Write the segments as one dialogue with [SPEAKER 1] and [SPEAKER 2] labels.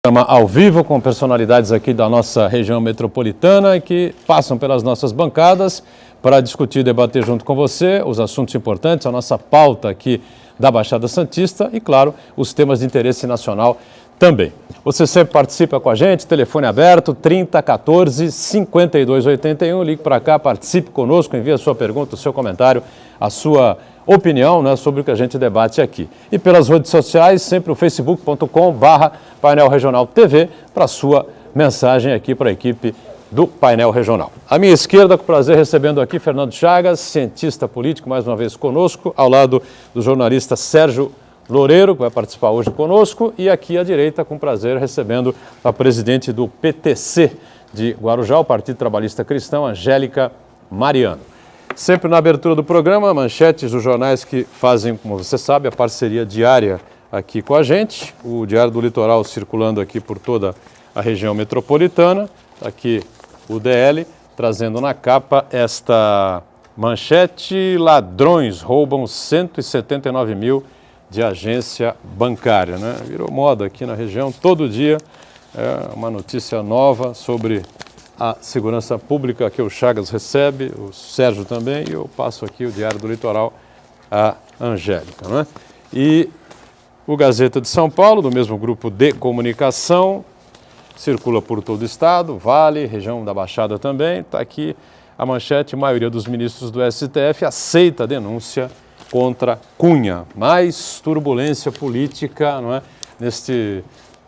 [SPEAKER 1] Programa ao vivo com personalidades aqui da nossa região metropolitana que passam pelas nossas bancadas para discutir e debater junto com você os assuntos importantes, a nossa pauta aqui da Baixada Santista e, claro, os temas de interesse nacional também. Você sempre participa com a gente, telefone aberto, 3014 5281, ligue para cá, participe conosco, envie a sua pergunta, o seu comentário, a sua opinião, né, sobre o que a gente debate aqui. E pelas redes sociais, sempre o facebook.com/Painel Regional TV, para a sua mensagem aqui para a equipe do Painel Regional. À minha esquerda, com prazer, recebendo aqui Fernando Chagas, cientista político, mais uma vez conosco, ao lado do jornalista Sérgio Loureiro, que vai participar hoje conosco, e aqui à direita, com prazer, recebendo a presidente do PTC de Guarujá, o Partido Trabalhista Cristão, Angélica Mariano. Sempre na abertura do programa, manchetes dos jornais que fazem, como você sabe, a parceria diária aqui com a gente. O Diário do Litoral circulando aqui por toda a região metropolitana. Aqui o DL trazendo na capa esta manchete: ladrões roubam 179 mil de agência bancária, né? Virou moda aqui na região, todo dia é uma notícia nova sobre a segurança pública que o Chagas recebe, o Sérgio também, e eu passo aqui o Diário do Litoral à Angélica, né? E o Gazeta de São Paulo, do mesmo grupo de comunicação, circula por todo o estado, Vale, região da Baixada também, está aqui a manchete: maioria dos ministros do STF aceita a denúncia contra Cunha. Mais turbulência política, não é, neste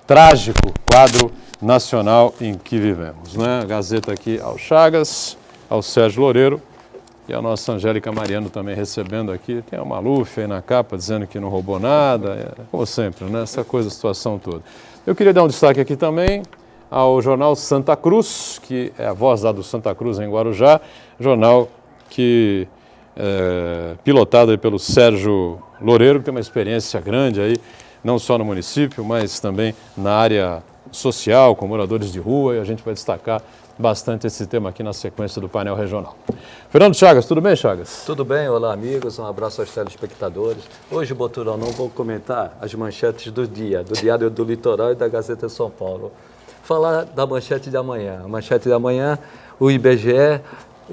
[SPEAKER 1] trágico quadro nacional em que vivemos, né? A Gazeta aqui ao Chagas, ao Sérgio Loureiro e a nossa Angélica Mariano também recebendo aqui. Tem a Maluf aí na capa dizendo que não roubou nada, como sempre, né? Essa coisa, a situação toda. Eu queria dar um destaque aqui também ao jornal Santa Cruz, que é a voz lá do Santa Cruz em Guarujá, jornal que pilotado aí pelo Sérgio Loureiro, que tem uma experiência grande aí, não só no município, mas também na área social, com moradores de rua, e a gente vai destacar bastante esse tema aqui na sequência do painel regional. Fernando Chagas, tudo bem, Chagas?
[SPEAKER 2] Tudo bem, olá amigos, um abraço aos telespectadores. Hoje, Boturão, não vou comentar as manchetes do Diário do Litoral e da Gazeta de São Paulo. Falar da manchete de amanhã. A manchete de amanhã, o IBGE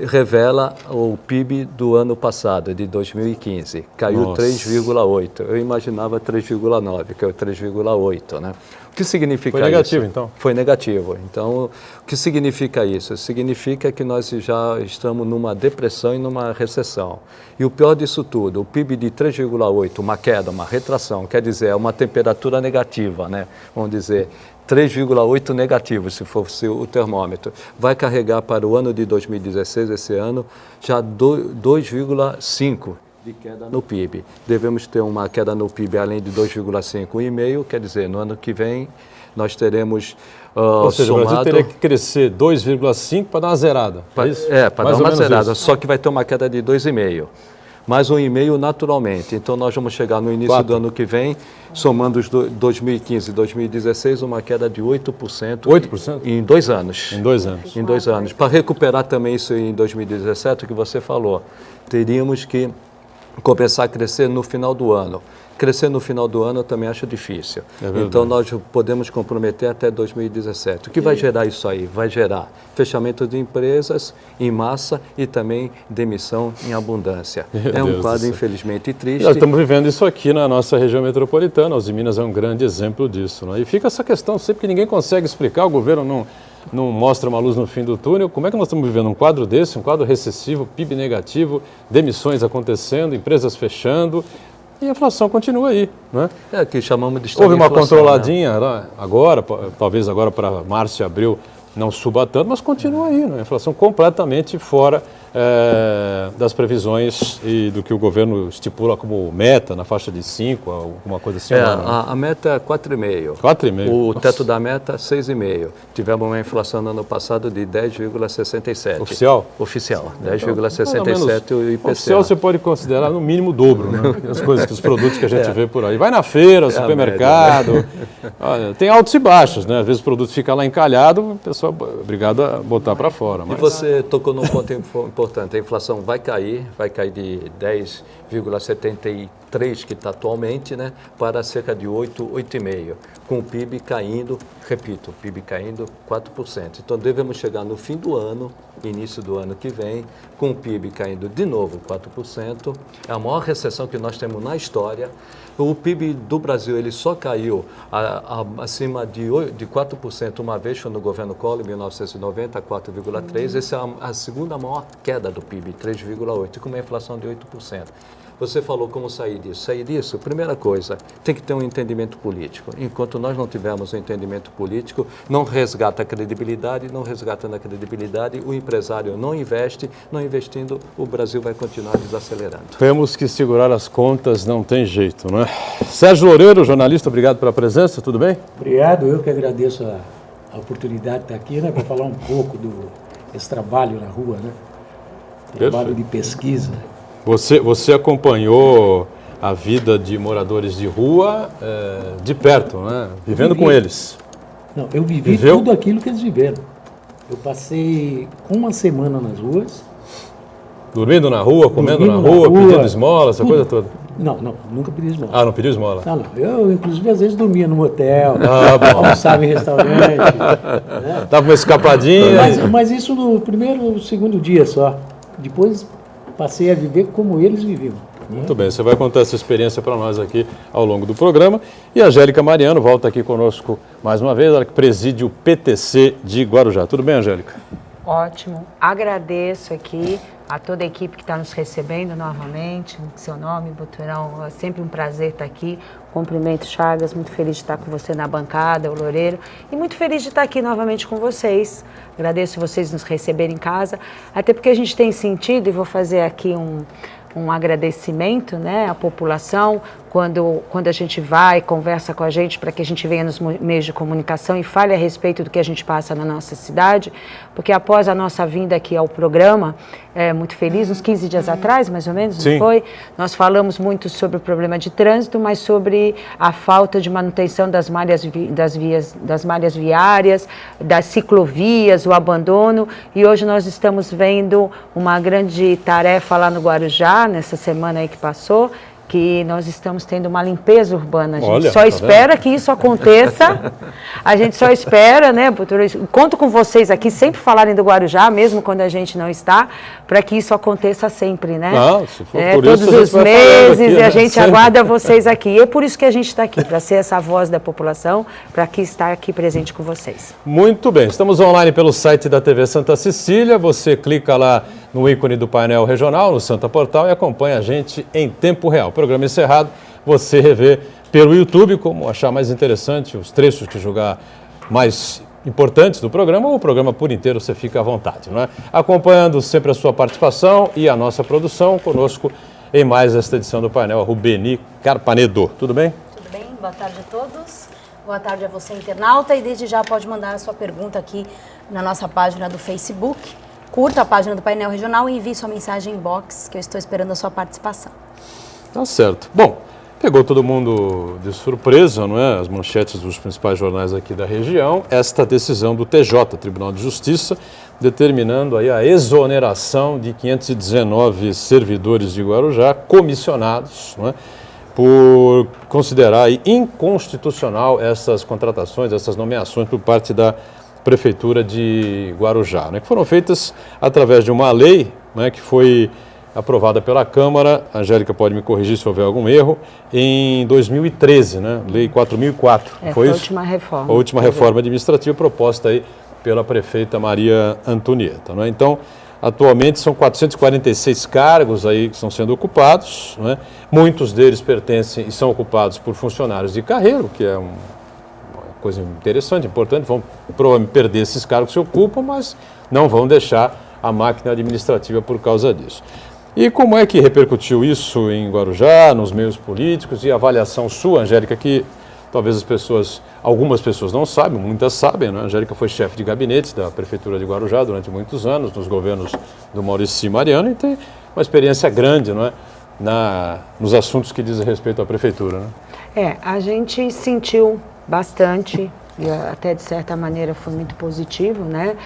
[SPEAKER 2] revela o PIB do ano passado, de 2015. Caiu 3,8. Eu imaginava 3,9, que é o 3,8, né? O que significa isso?
[SPEAKER 1] Foi negativo, então?
[SPEAKER 2] Foi negativo. Então, o que significa isso? Significa que nós já estamos numa depressão e numa recessão. E o pior disso tudo, o PIB de 3,8, uma queda, uma retração, quer dizer, é uma temperatura negativa, né? Vamos dizer, 3,8 negativo, se fosse o termômetro. Vai carregar para o ano de 2016, esse ano, já 2,5 de queda no PIB. Devemos ter uma queda no PIB além de 2,5, 1,5, quer dizer, no ano que vem nós teremos
[SPEAKER 1] ou seja, o Brasil teria que crescer 2,5 para dar uma zerada, é isso?
[SPEAKER 2] Para dar uma zerada, só que vai ter uma queda de 2,5. Mais 1,5 naturalmente. Então, nós vamos chegar no início do ano que vem, somando os 2015 e 2016, uma queda de 8%.
[SPEAKER 1] 8%?
[SPEAKER 2] Em 2 anos.
[SPEAKER 1] Em 2 anos.
[SPEAKER 2] Em 2 anos. Para recuperar também isso em 2017, o que você falou, teríamos que começar a crescer no final do ano. Crescer no final do ano eu também acho difícil. Então, nós podemos comprometer até 2017. O que vai gerar isso aí? Vai gerar fechamento de empresas em massa e também demissão em abundância. É um quadro, infelizmente, triste.
[SPEAKER 1] Nós estamos vivendo isso aqui na nossa região metropolitana. Os Minas é um grande exemplo disso, né? E fica essa questão sempre que ninguém consegue explicar, o governo não mostra uma luz no fim do túnel. Como é que nós estamos vivendo um quadro desse, um quadro recessivo, PIB negativo, demissões acontecendo, empresas fechando, e a inflação continua aí, né?
[SPEAKER 2] É que chamamos de estagnação.
[SPEAKER 1] Houve uma controladinha, né? Agora, talvez agora para março e abril não suba tanto, mas continua aí, né? A inflação completamente fora das previsões e do que o governo estipula como meta, na faixa de 5, alguma coisa assim.
[SPEAKER 2] A meta é 4,5.
[SPEAKER 1] 4,5.
[SPEAKER 2] O teto da meta, 6,5. Tivemos uma inflação no ano passado de 10,67.
[SPEAKER 1] Oficial?
[SPEAKER 2] Oficial, 10,67 o IPCA.
[SPEAKER 1] Oficial você pode considerar no mínimo o dobro, né? Os produtos que a gente vê por aí. Vai na feira, supermercado, média, né? Olha, tem altos e baixos, né? Às vezes o produto fica lá encalhado, o pessoal é obrigado a botar para fora.
[SPEAKER 2] Mas... E você tocou num ponto importante. importante, a inflação vai cair de 10,73 que está atualmente, né, para cerca de 8,5, com o PIB caindo, repito, o PIB caindo 4%. Então devemos chegar no fim do ano, início do ano que vem, com o PIB caindo de novo 4%, é a maior recessão que nós temos na história. O PIB do Brasil ele só caiu acima de 4% uma vez, foi no governo Collor, em 1990, 4,3%. Essa é a segunda maior queda do PIB, 3,8%, com uma inflação de 8%. Você falou como sair disso. Sair disso, primeira coisa, tem que ter um entendimento político. Enquanto nós não tivermos um entendimento político, não resgata a credibilidade, não resgatando a credibilidade, o empresário não investe, não investindo, o Brasil vai continuar desacelerando.
[SPEAKER 1] Temos que segurar as contas, não tem jeito, não é? Sérgio Loureiro, jornalista, obrigado pela presença, tudo bem?
[SPEAKER 3] Obrigado, eu que agradeço a oportunidade de estar aqui, né, para falar um pouco desse trabalho na rua, né? Trabalho de pesquisa.
[SPEAKER 1] Você acompanhou a vida de moradores de rua de perto, né? Vivendo com eles.
[SPEAKER 3] Não, eu vivi tudo aquilo que eles viveram. Eu passei uma semana nas ruas.
[SPEAKER 1] Dormindo na rua, comendo na rua, pedindo esmola, essa coisa toda?
[SPEAKER 3] Não, nunca pedi esmola.
[SPEAKER 1] Ah, não pediu esmola?
[SPEAKER 3] Não. Eu, inclusive, às vezes dormia no hotel,
[SPEAKER 1] almoçava
[SPEAKER 3] em restaurante. Né?
[SPEAKER 1] Dava uma escapadinha.
[SPEAKER 3] Mas isso no primeiro, segundo dia só. Depois passei a viver como eles viviam.
[SPEAKER 1] Muito bem, você vai contar essa experiência para nós aqui ao longo do programa. E a Angélica Mariano volta aqui conosco mais uma vez, ela que preside o PTC de Guarujá. Tudo bem, Angélica?
[SPEAKER 4] Ótimo. Agradeço aqui a toda a equipe que está nos recebendo novamente, em seu nome, Boturão. É sempre um prazer estar aqui. Cumprimento Chagas, muito feliz de estar com você na bancada, o Loureiro, e muito feliz de estar aqui novamente com vocês. Agradeço vocês nos receberem em casa, até porque a gente tem sentido, e vou fazer aqui um agradecimento, né, à população, quando a gente vai, conversa com a gente, para que a gente venha nos meios de comunicação e fale a respeito do que a gente passa na nossa cidade, porque após a nossa vinda aqui ao programa, muito feliz, uns 15 dias atrás, mais ou menos,
[SPEAKER 1] Sim.
[SPEAKER 4] Não foi? Nós falamos muito sobre o problema de trânsito, mas sobre a falta de manutenção das malhas viárias, das ciclovias, o abandono, e hoje nós estamos vendo uma grande tarefa lá no Guarujá, nessa semana aí que passou, que nós estamos tendo uma limpeza urbana. A gente só espera que isso aconteça. A gente só espera, né, conto com vocês aqui, sempre falarem do Guarujá, mesmo quando a gente não está, para que isso aconteça sempre, né?
[SPEAKER 1] Não, se for por
[SPEAKER 4] todos
[SPEAKER 1] isso,
[SPEAKER 4] os meses,
[SPEAKER 1] aqui,
[SPEAKER 4] e a
[SPEAKER 1] né?
[SPEAKER 4] gente aguarda vocês aqui. E é por isso que a gente está aqui, para ser essa voz da população, para que estar aqui presente com vocês.
[SPEAKER 1] Muito bem, estamos online pelo site da TV Santa Cecília, você clica lá no ícone do painel regional, no Santa Portal, e acompanha a gente em tempo real. Programa encerrado, você revê pelo YouTube, como achar mais interessante, os trechos que julgar mais importantes do programa, ou o programa por inteiro, você fica à vontade, não é? Acompanhando sempre a sua participação e a nossa produção, conosco em mais esta edição do painel, a Rubeni Carpanedo. Tudo bem?
[SPEAKER 5] Tudo bem, boa tarde a todos. Boa tarde a você, internauta, e desde já pode mandar a sua pergunta aqui na nossa página do Facebook. Curta a página do painel regional e envie sua mensagem em box, que eu estou esperando a sua participação.
[SPEAKER 1] Tá certo. Bom, pegou todo mundo de surpresa, não é? As manchetes dos principais jornais aqui da região, esta decisão do TJ, Tribunal de Justiça, determinando aí a exoneração de 519 servidores de Guarujá, comissionados, não é? Por considerar aí inconstitucional essas contratações, essas nomeações por parte da Prefeitura de Guarujá, né, que foram feitas através de uma lei, né, que foi aprovada pela Câmara, a Angélica pode me corrigir se houver algum erro, em 2013, né, Lei 4.004.
[SPEAKER 4] Foi a última reforma.
[SPEAKER 1] A última reforma administrativa proposta aí pela prefeita Maria Antonieta. Né? Então, atualmente são 446 cargos aí que estão sendo ocupados, né? Muitos deles pertencem e são ocupados por funcionários de carreira, que é coisa interessante, importante, vão provavelmente perder esses cargos que se ocupam, mas não vão deixar a máquina administrativa por causa disso. E como é que repercutiu isso em Guarujá, nos meios políticos, e a avaliação sua, Angélica, que talvez algumas pessoas não sabem, muitas sabem, né? A Angélica foi chefe de gabinete da Prefeitura de Guarujá durante muitos anos, nos governos do Maurício Mariano, e tem uma experiência grande, não é? Nos assuntos que dizem respeito à Prefeitura, né?
[SPEAKER 4] A gente sentiu bastante e até de certa maneira foi muito positivo, né?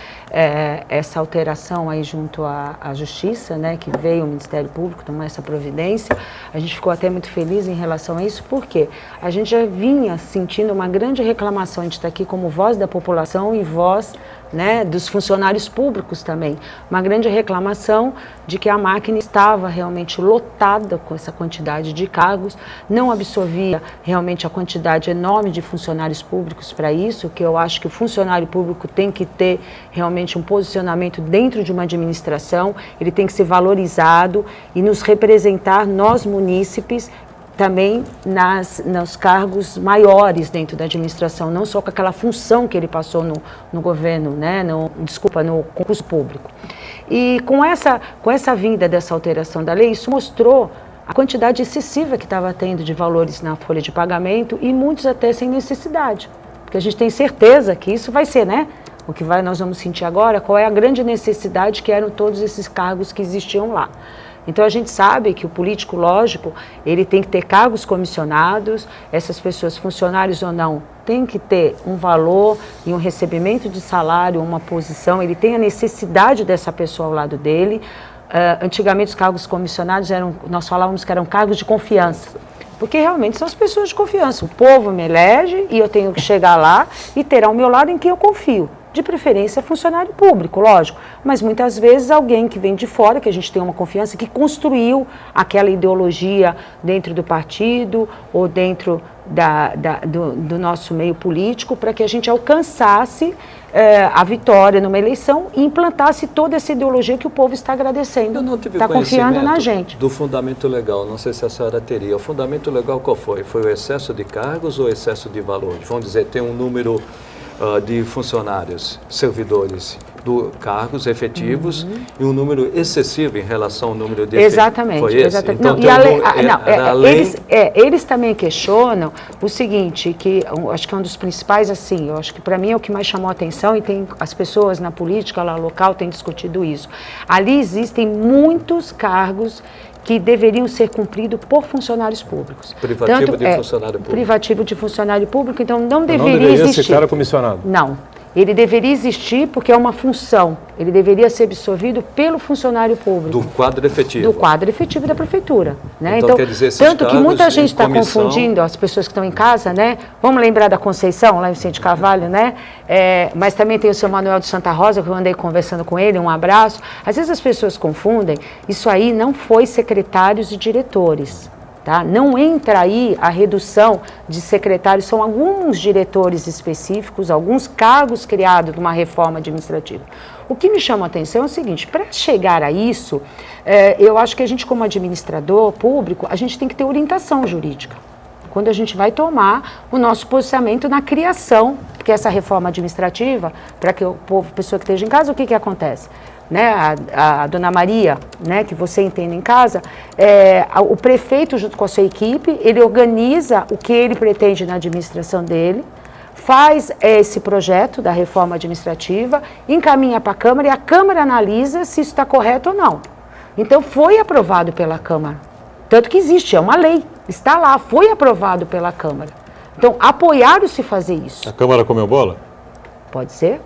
[SPEAKER 4] Essa alteração aí junto à Justiça, né? Que veio o Ministério Público tomar essa providência. A gente ficou até muito feliz em relação a isso, porque a gente já vinha sentindo uma grande reclamação. A gente está aqui como voz da população e voz, né, dos funcionários públicos também. Uma grande reclamação de que a máquina estava realmente lotada com essa quantidade de cargos, não absorvia realmente a quantidade enorme de funcionários públicos para isso, que eu acho que o funcionário público tem que ter realmente um posicionamento dentro de uma administração, ele tem que ser valorizado e nos representar, nós munícipes, também nos cargos maiores dentro da administração, não só com aquela função que ele passou no governo, né, no concurso público. E com essa vinda dessa alteração da lei, isso mostrou a quantidade excessiva que estava tendo de valores na folha de pagamento e muitos até sem necessidade, porque a gente tem certeza que isso vai ser, né, nós vamos sentir agora, qual é a grande necessidade que eram todos esses cargos que existiam lá. Então a gente sabe que o político, lógico, ele tem que ter cargos comissionados, essas pessoas, funcionários ou não, tem que ter um valor e um recebimento de salário, uma posição, ele tem a necessidade dessa pessoa ao lado dele. Antigamente os cargos comissionados nós falávamos que eram cargos de confiança, porque realmente são as pessoas de confiança. O povo me elege e eu tenho que chegar lá e ter ao meu lado em quem eu confio. De preferência funcionário público, lógico, mas muitas vezes alguém que vem de fora, que a gente tem uma confiança, que construiu aquela ideologia dentro do partido ou dentro do nosso meio político, para que a gente alcançasse a vitória numa eleição e implantasse toda essa ideologia que o povo está agradecendo,
[SPEAKER 2] Eu não tive
[SPEAKER 4] está confiando na gente.
[SPEAKER 2] Do fundamento legal, não sei se a senhora teria. O fundamento legal qual foi? Foi o excesso de cargos ou o excesso de valores? Vamos dizer, tem um número de funcionários, servidores, cargos efetivos e um número excessivo em relação ao número de
[SPEAKER 4] Exatamente.
[SPEAKER 2] Foi esse?
[SPEAKER 4] Exatamente.
[SPEAKER 2] Então,
[SPEAKER 4] eles também questionam o seguinte, que eu acho que é um dos principais, assim, eu acho que para mim é o que mais chamou a atenção e tem as pessoas na política lá local têm discutido isso. Ali existem muitos cargos que deveriam ser cumpridos por funcionários públicos.
[SPEAKER 2] Privativo de funcionário público.
[SPEAKER 4] Privativo de funcionário público, então não
[SPEAKER 1] deveria
[SPEAKER 4] existir.
[SPEAKER 1] Esse cara comissionado?
[SPEAKER 4] Não. Ele deveria existir porque é uma função. Ele deveria ser absorvido pelo funcionário público.
[SPEAKER 2] Do quadro efetivo.
[SPEAKER 4] Do quadro efetivo da prefeitura. Né?
[SPEAKER 2] Então quer dizer, esses
[SPEAKER 4] tanto que muita
[SPEAKER 2] cargos
[SPEAKER 4] gente está
[SPEAKER 2] comissão...
[SPEAKER 4] confundindo, as pessoas que estão em casa, né? Vamos lembrar da Conceição, lá em Vicente Carvalho, né? Mas também tem o seu Manuel de Santa Rosa, que eu andei conversando com ele, um abraço. Às vezes as pessoas confundem, isso aí não foi secretários e diretores. Tá? Não entra aí a redução de secretários, são alguns diretores específicos, alguns cargos criados numa reforma administrativa. O que me chama a atenção é o seguinte, para chegar a isso, eu acho que a gente como administrador público, a gente tem que ter orientação jurídica. Quando a gente vai tomar o nosso posicionamento na criação, porque essa reforma administrativa, para que o povo, a pessoa que esteja em casa, o que acontece? Né, a dona Maria, né, que você entende em casa, o prefeito junto com a sua equipe, ele organiza o que ele pretende na administração dele, faz esse projeto da reforma administrativa, encaminha para a Câmara e a Câmara analisa se isso está correto ou não. Então foi aprovado pela Câmara, tanto que existe, é uma lei, está lá, foi aprovado pela Câmara. Então apoiaram-se fazer isso.
[SPEAKER 1] A Câmara comeu bola?
[SPEAKER 4] Pode ser.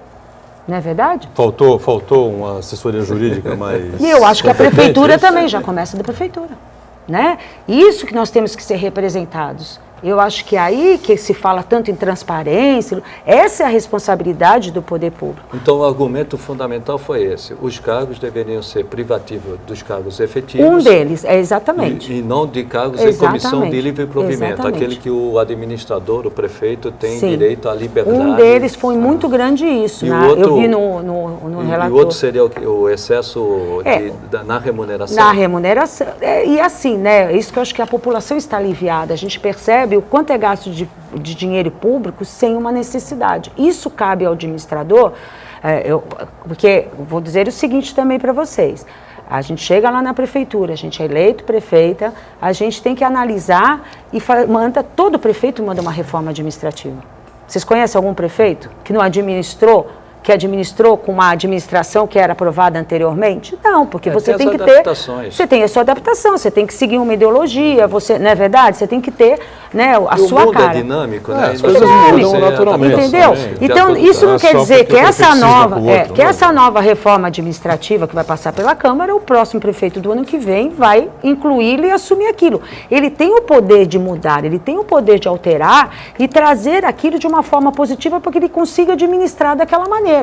[SPEAKER 4] Não é verdade?
[SPEAKER 1] Faltou uma assessoria jurídica mais...
[SPEAKER 4] E eu acho que a prefeitura também já começa da prefeitura, né? Isso que nós temos que ser representados. Eu acho que aí que se fala tanto em transparência, essa é a responsabilidade do poder público.
[SPEAKER 2] Então o argumento fundamental foi esse, os cargos deveriam ser privativos dos cargos efetivos.
[SPEAKER 4] Um deles, exatamente.
[SPEAKER 2] E não de cargos em comissão de livre provimento, aquele que o administrador, o prefeito tem direito à liberdade.
[SPEAKER 4] Um deles foi muito grande isso, né?
[SPEAKER 2] Outro,
[SPEAKER 4] eu vi no relator.
[SPEAKER 2] E o outro seria o excesso na remuneração.
[SPEAKER 4] Na remuneração, e assim, né, isso que eu acho que a população está aliviada, a gente percebe o quanto é gasto de dinheiro público sem uma necessidade. Isso cabe ao administrador, porque vou dizer o seguinte também para vocês, a gente chega lá na prefeitura, a gente é eleito prefeita, a gente tem que analisar e todo prefeito manda uma reforma administrativa. Vocês conhecem algum prefeito que não administrou, que administrou com uma administração que era aprovada anteriormente? Não, porque você tem que ter... Você tem a sua adaptação, você tem que seguir uma ideologia, você, não é verdade? Você tem que ter, né, a sua
[SPEAKER 2] cara. O mundo
[SPEAKER 4] é
[SPEAKER 2] dinâmico, né?
[SPEAKER 1] As coisas mudam naturalmente.
[SPEAKER 4] Entendeu? Então, isso não quer dizer que essa
[SPEAKER 1] outro,
[SPEAKER 4] nova reforma administrativa que vai passar pela Câmara, o próximo prefeito do ano que vem vai incluí-lo e assumir aquilo. Ele tem o poder de mudar, ele tem o poder de alterar e trazer aquilo de uma forma positiva para que ele consiga administrar daquela maneira.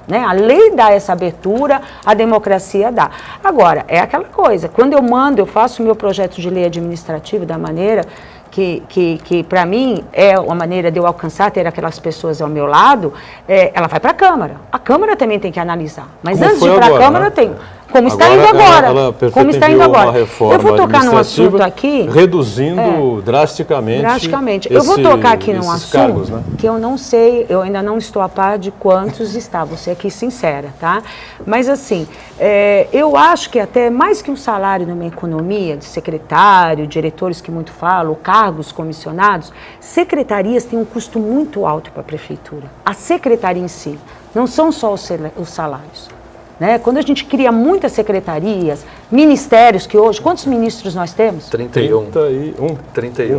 [SPEAKER 4] Né? A lei dá essa abertura, a democracia dá. Agora, é aquela coisa, quando eu faço o meu projeto de lei administrativa da maneira que para mim é uma maneira de eu alcançar, ter aquelas pessoas ao meu lado, ela vai para a Câmara. A Câmara também tem que analisar. Mas
[SPEAKER 1] como
[SPEAKER 4] antes de ir para a Câmara, eu tenho... Como está indo agora.
[SPEAKER 1] Como está indo agora. Eu
[SPEAKER 4] vou tocar num assunto aqui...
[SPEAKER 1] Reduzindo drasticamente
[SPEAKER 4] eu vou tocar aqui num assunto
[SPEAKER 1] cargos, né?
[SPEAKER 4] Que eu não sei, eu ainda não estou a par de quantos está. Vou ser aqui sincera, tá? Mas assim, eu acho que até mais que um salário numa economia, de secretário, diretores que muito falam, cargos comissionados, secretarias têm um custo muito alto para a prefeitura. A secretaria em si, não são só os salários. Né? Quando a gente cria muitas secretarias, ministérios, que hoje, quantos ministros nós temos?
[SPEAKER 2] 31.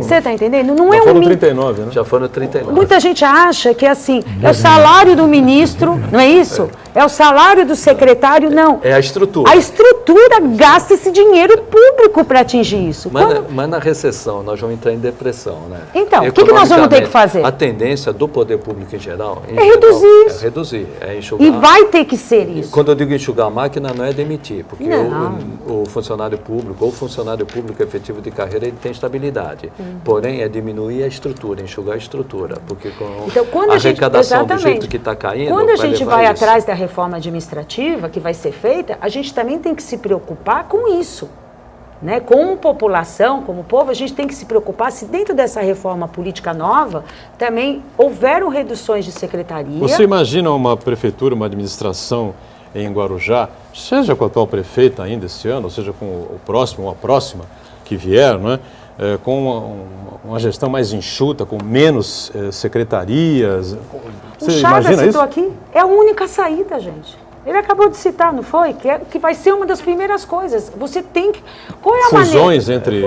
[SPEAKER 4] Você está entendendo? Não
[SPEAKER 1] já
[SPEAKER 4] é
[SPEAKER 1] foram 39, né?
[SPEAKER 2] Já foram 39.
[SPEAKER 4] Muita gente acha que assim, é o salário do ministro, não é isso? É o salário do secretário, não.
[SPEAKER 2] É a estrutura.
[SPEAKER 4] A estrutura gasta esse dinheiro público para atingir isso.
[SPEAKER 2] Mas na recessão nós vamos entrar em depressão, né?
[SPEAKER 4] Então, o que nós vamos ter que fazer?
[SPEAKER 2] A tendência do poder público em geral
[SPEAKER 4] reduzir isso.
[SPEAKER 2] É reduzir, é enxugar.
[SPEAKER 4] E vai ter que ser isso.
[SPEAKER 2] Quando eu digo enxugar a máquina, não é demitir, porque o funcionário público ou funcionário público efetivo de carreira, ele tem estabilidade. Porém, é diminuir a estrutura, enxugar a estrutura, porque com a arrecadação do jeito que está caindo...
[SPEAKER 4] Quando a gente vai atrás da reforma administrativa que vai ser feita, a gente também tem que se preocupar com isso. Né? Como população, como povo, a gente tem que se preocupar se dentro dessa reforma política nova também houveram reduções de secretaria.
[SPEAKER 1] Você imagina uma prefeitura, uma administração em Guarujá, seja com o atual prefeito ainda esse ano, ou seja com o próximo ou a próxima que vier, não é? Com uma gestão mais enxuta, com menos secretarias.
[SPEAKER 4] Você o Chagas citou aqui, é a única saída, gente. Ele acabou de citar, não foi? Que vai ser uma das primeiras coisas. Você tem que... Qual é a
[SPEAKER 1] Fusões entre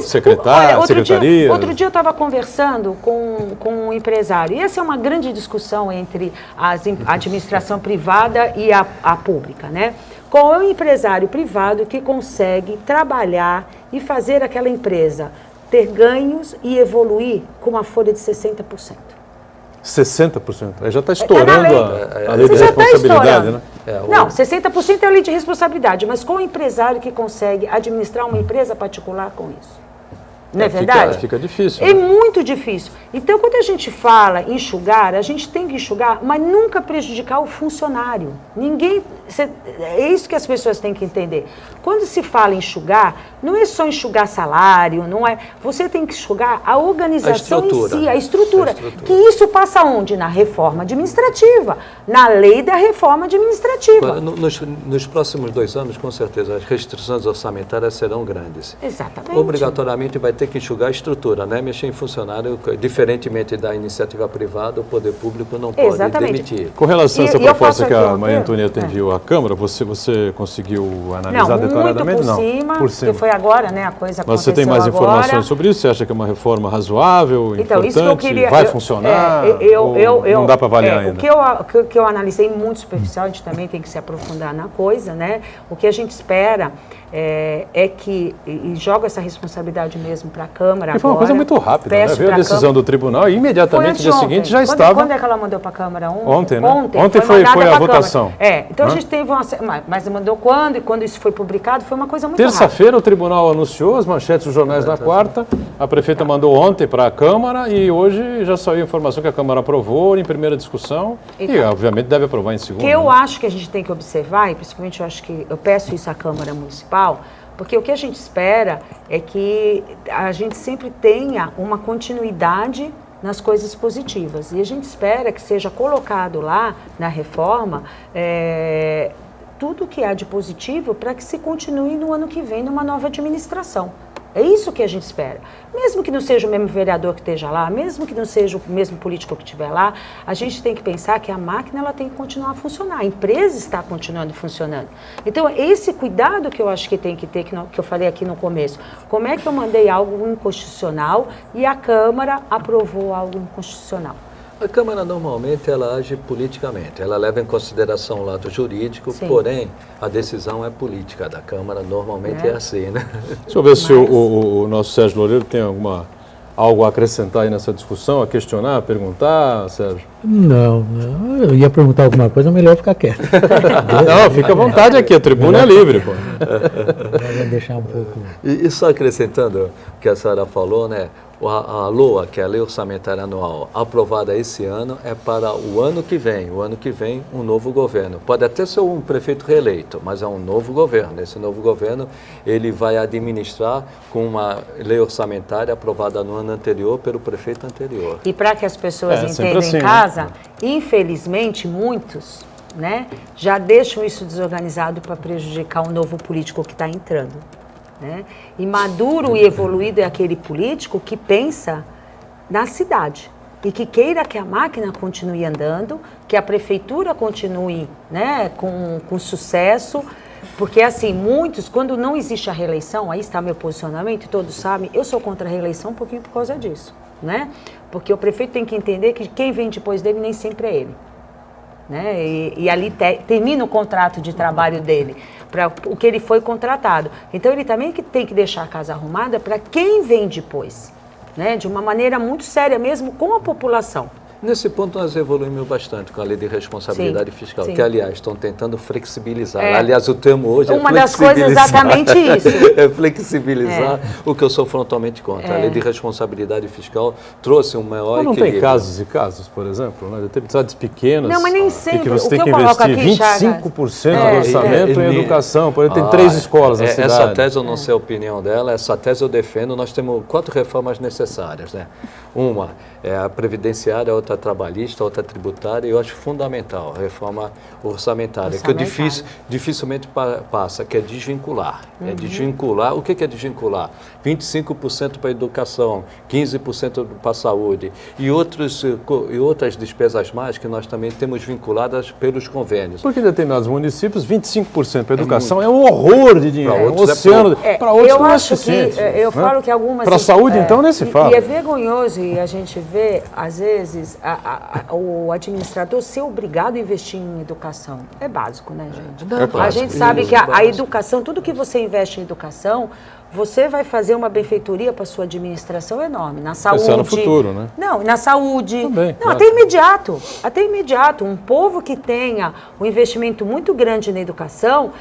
[SPEAKER 1] secretários, secretarias.
[SPEAKER 4] Outro dia eu estava conversando com um empresário. E essa é uma grande discussão entre a administração privada e a pública, né? Qual é o empresário privado que consegue trabalhar e fazer aquela empresa ter ganhos e evoluir com uma folha de 60%?
[SPEAKER 1] 60%. Aí já está estourando a lei de responsabilidade, né?
[SPEAKER 4] Não, 60% é a lei de responsabilidade, mas qual empresário que consegue administrar uma empresa particular com isso? Não é verdade?
[SPEAKER 1] Fica difícil.
[SPEAKER 4] É muito difícil. Então, quando a gente fala em enxugar, a gente tem que enxugar, mas nunca prejudicar o funcionário. Ninguém... É isso que as pessoas têm que entender. Quando se fala em enxugar, não é só enxugar salário, não é... Você tem que enxugar a organização em si, a estrutura. Que isso passa onde? Na reforma administrativa. Na lei da reforma administrativa.
[SPEAKER 2] Nos próximos 2 anos, com certeza, as restrições orçamentárias serão grandes.
[SPEAKER 4] Exatamente.
[SPEAKER 2] Obrigatoriamente vai ter que enxugar a estrutura, né? Mexer em funcionário, diferentemente da iniciativa privada, o poder público não pode demitir.
[SPEAKER 1] Com relação a essa proposta que a Maria Antonieta enviou à Câmara, você conseguiu analisar detalhadamente?
[SPEAKER 4] Não, por cima, porque foi agora, né? A coisa aconteceu.
[SPEAKER 1] Mas você tem mais informações sobre isso? Você acha que é uma reforma razoável, importante,
[SPEAKER 4] isso que eu queria,
[SPEAKER 1] vai funcionar? Não dá para avaliar ainda?
[SPEAKER 4] O que eu analisei muito superficial, a gente também tem que se aprofundar na coisa, né? O que a gente espera é que, e joga essa responsabilidade mesmo para a Câmara.
[SPEAKER 1] E foi uma coisa muito rápida, né? Veio a decisão do tribunal e imediatamente no dia seguinte já estava...
[SPEAKER 4] Quando é que ela mandou para a Câmara?
[SPEAKER 1] Ontem, né? Ontem foi a votação.
[SPEAKER 4] Então a gente teve uma... Mas mandou quando? E quando isso foi publicado, foi uma coisa muito rápida.
[SPEAKER 1] Terça-feira o tribunal anunciou as manchetes dos jornais na quarta, a prefeita mandou ontem para a Câmara e hoje já saiu a informação que a Câmara aprovou em primeira discussão e obviamente deve aprovar em segunda.
[SPEAKER 4] O que eu acho que a gente tem que observar, e principalmente eu peço isso à Câmara Municipal, porque o que a gente espera é que a gente sempre tenha uma continuidade nas coisas positivas. E a gente espera que seja colocado lá na reforma tudo que há de positivo para que se continue no ano que vem numa nova administração. É isso que a gente espera. Mesmo que não seja o mesmo vereador que esteja lá, mesmo que não seja o mesmo político que estiver lá, a gente tem que pensar que a máquina ela tem que continuar a funcionar, a empresa está continuando funcionando. Então, esse cuidado que eu acho que tem que ter, que eu falei aqui no começo. Como é que eu mandei algo inconstitucional e a Câmara aprovou algo inconstitucional?
[SPEAKER 2] A Câmara normalmente ela age politicamente, ela leva em consideração o lado jurídico,
[SPEAKER 4] Sim.
[SPEAKER 2] porém a decisão é política da Câmara, normalmente é assim, né?
[SPEAKER 1] Deixa eu ver se o nosso Sérgio Loureiro tem algo a acrescentar aí nessa discussão, a questionar, a perguntar, Sérgio?
[SPEAKER 3] Não, eu ia perguntar alguma coisa, melhor ficar quieto.
[SPEAKER 1] Não, fica à vontade aqui, a tribuna é livre, pô.
[SPEAKER 3] Eu ia deixar um pouco...
[SPEAKER 2] E só acrescentando o que a senhora falou, né? A LOA, que é a Lei Orçamentária Anual, aprovada esse ano, é para o ano que vem. O ano que vem, um novo governo. Pode até ser um prefeito reeleito, mas é um novo governo. Esse novo governo, ele vai administrar com uma lei orçamentária aprovada no ano anterior pelo prefeito anterior.
[SPEAKER 4] E para que as pessoas entendam
[SPEAKER 1] assim,
[SPEAKER 4] em casa, infelizmente, muitos, né, já deixam isso desorganizado para prejudicar o novo político que está entrando. Né? E maduro e evoluído é aquele político que pensa na cidade e que queira que a máquina continue andando, que a prefeitura continue, né, com sucesso, porque assim, muitos, quando não existe a reeleição, aí está meu posicionamento, todos sabem, eu sou contra a reeleição um pouquinho por causa disso, né? Porque o prefeito tem que entender que quem vem depois dele nem sempre é ele. Né? E ali termina o contrato de trabalho dele, para o que ele foi contratado. Então ele também tem que deixar a casa arrumada para quem vem depois, né? De uma maneira muito séria mesmo com a população.
[SPEAKER 2] Nesse ponto nós evoluímos bastante com a lei de responsabilidade fiscal,
[SPEAKER 4] sim.
[SPEAKER 2] que aliás estão tentando flexibilizar. Aliás, o termo hoje
[SPEAKER 4] uma
[SPEAKER 2] é
[SPEAKER 4] das coisas exatamente isso.
[SPEAKER 2] É flexibilizar o que eu sou frontalmente contra. A lei de responsabilidade fiscal trouxe um maior
[SPEAKER 1] Mas não
[SPEAKER 2] equilíbrio.
[SPEAKER 1] tem casos e casos, por exemplo, né? De ter cidades pequenas
[SPEAKER 4] Não, mas nem sempre.
[SPEAKER 1] e que você
[SPEAKER 4] O
[SPEAKER 1] tem
[SPEAKER 4] que
[SPEAKER 1] que
[SPEAKER 4] eu coloco
[SPEAKER 1] investir
[SPEAKER 4] aqui,
[SPEAKER 1] 25% do orçamento em educação. Por exemplo, tem 3 escolas na cidade.
[SPEAKER 2] Essa tese eu não sei a opinião dela, essa tese eu defendo. Nós temos 4 reformas necessárias, né? Uma é a previdenciária, outra trabalhista, outra tributária, e eu acho fundamental a reforma orçamentária, que dificilmente passa, que é desvincular. É desvincular. O que é desvincular? 25% para a educação, 15% para a saúde e outras despesas mais que nós também temos vinculadas pelos convênios.
[SPEAKER 1] Porque em determinados municípios, 25% para a educação é um horror de dinheiro,
[SPEAKER 2] Para
[SPEAKER 1] um
[SPEAKER 2] outros
[SPEAKER 1] oceano. Para outros
[SPEAKER 4] eu
[SPEAKER 1] não é
[SPEAKER 4] acho
[SPEAKER 1] suficiente.
[SPEAKER 4] que, eu falo que algumas...
[SPEAKER 1] Para a saúde, então, nem se fala.
[SPEAKER 4] E é vergonhoso, e a gente vê, às vezes, o administrador ser obrigado a investir em educação. É básico, né, gente? A gente sabe que a educação, tudo que você investe em educação, você vai fazer uma benfeitoria para a sua administração enorme. Na saúde.
[SPEAKER 1] Pensar no futuro, né?
[SPEAKER 4] Não, na saúde.
[SPEAKER 1] Também,
[SPEAKER 4] não,
[SPEAKER 1] claro.
[SPEAKER 4] Até imediato. Um povo que tenha um investimento muito grande na educação,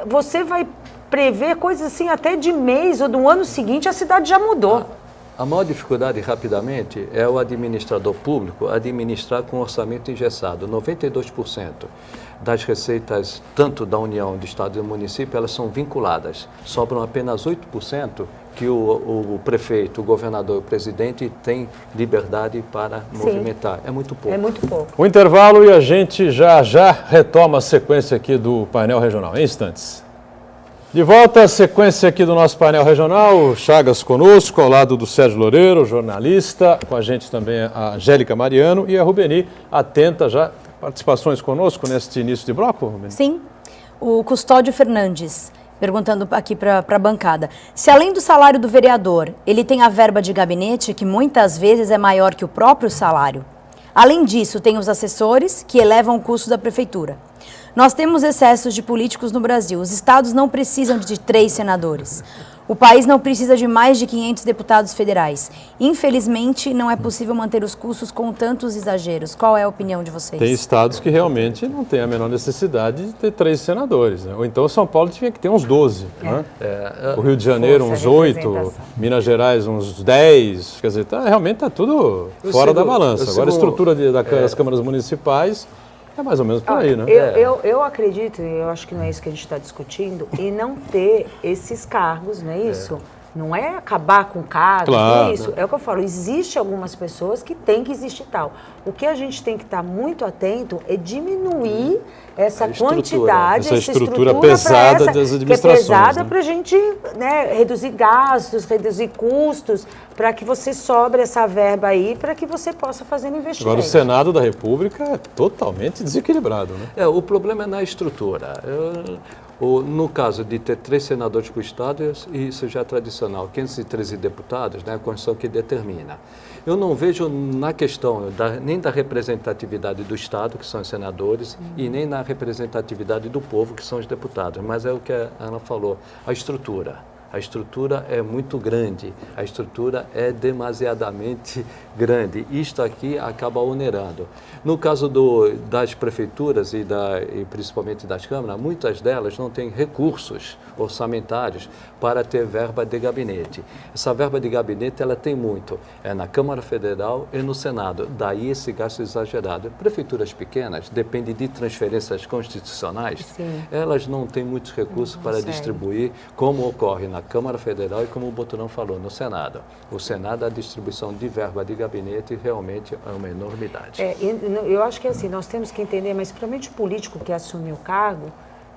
[SPEAKER 4] você vai prever coisas assim até de mês ou do ano seguinte, a cidade já mudou.
[SPEAKER 2] A maior dificuldade, rapidamente, é o administrador público administrar com orçamento engessado. 92% das receitas, tanto da União, do Estado e do município, elas são vinculadas. Sobram apenas 8% que o prefeito, o governador e o presidente têm liberdade para movimentar. É muito pouco.
[SPEAKER 4] É muito pouco.
[SPEAKER 1] O intervalo e a gente já retoma a sequência aqui do painel regional, em instantes. De volta à sequência aqui do nosso painel regional, Chagas conosco, ao lado do Sérgio Loureiro, jornalista, com a gente também a Angélica Mariano e a Rubeni, atenta já. Participações conosco neste início de bloco, Rubeni?
[SPEAKER 5] Sim, o Custódio Fernandes, perguntando aqui para a bancada. Se além do salário do vereador, ele tem a verba de gabinete, que muitas vezes é maior que o próprio salário. Além disso, tem os assessores, que elevam o custo da prefeitura. Nós temos excessos de políticos no Brasil. Os estados não precisam de 3 senadores. O país não precisa de mais de 500 deputados federais. Infelizmente, não é possível manter os custos com tantos exageros. Qual é a opinião de vocês?
[SPEAKER 1] Tem estados que realmente não têm a menor necessidade de ter 3 senadores. Né? Ou então São Paulo tinha que ter uns 12. Né? O Rio de Janeiro uns 8, Minas Gerais uns 10. Quer dizer, realmente está tudo fora da balança. Agora a estrutura das câmaras municipais é mais ou menos por aí, né?
[SPEAKER 4] Eu acredito, e eu acho que não é isso que a gente está discutindo, em não ter esses cargos, não é isso? Não é acabar com casos,
[SPEAKER 1] Claro.
[SPEAKER 4] não é isso. É o que eu falo, existe algumas pessoas que tem que existir tal. O que a gente tem que estar muito atento é diminuir essa quantidade,
[SPEAKER 1] essa estrutura
[SPEAKER 4] pra
[SPEAKER 1] pesada
[SPEAKER 4] essa,
[SPEAKER 1] das
[SPEAKER 4] que é
[SPEAKER 1] administrações,
[SPEAKER 4] pesada
[SPEAKER 1] né?
[SPEAKER 4] para a gente, né, reduzir gastos, reduzir custos, para que você sobre essa verba aí, para que você possa fazer um investimento.
[SPEAKER 1] Agora, o Senado da República é totalmente desequilibrado, né?
[SPEAKER 2] O problema é na estrutura. No caso de ter 3 senadores por Estado, isso já é tradicional, 513 deputados, né, a Constituição que determina. Eu não vejo na questão nem da representatividade do Estado, que são os senadores, e nem na representatividade do povo, que são os deputados, mas é o que a Ana falou, a estrutura. A estrutura é muito grande, a estrutura é demasiadamente grande. Isto aqui acaba onerando. No caso das prefeituras e principalmente das câmaras, muitas delas não têm recursos orçamentários para ter verba de gabinete. Essa verba de gabinete ela tem muito, é na Câmara Federal e no Senado. Daí esse gasto exagerado. Prefeituras pequenas, depende de transferências constitucionais,
[SPEAKER 4] Sim.
[SPEAKER 2] elas não têm muitos recursos para
[SPEAKER 4] consegue.
[SPEAKER 2] distribuir, como ocorre na Câmara Federal e como o Boturão falou, no Senado. O Senado, a distribuição de verba de gabinete realmente é uma enormidade.
[SPEAKER 4] Eu acho que assim, nós temos que entender, mas principalmente o político que assumiu o cargo,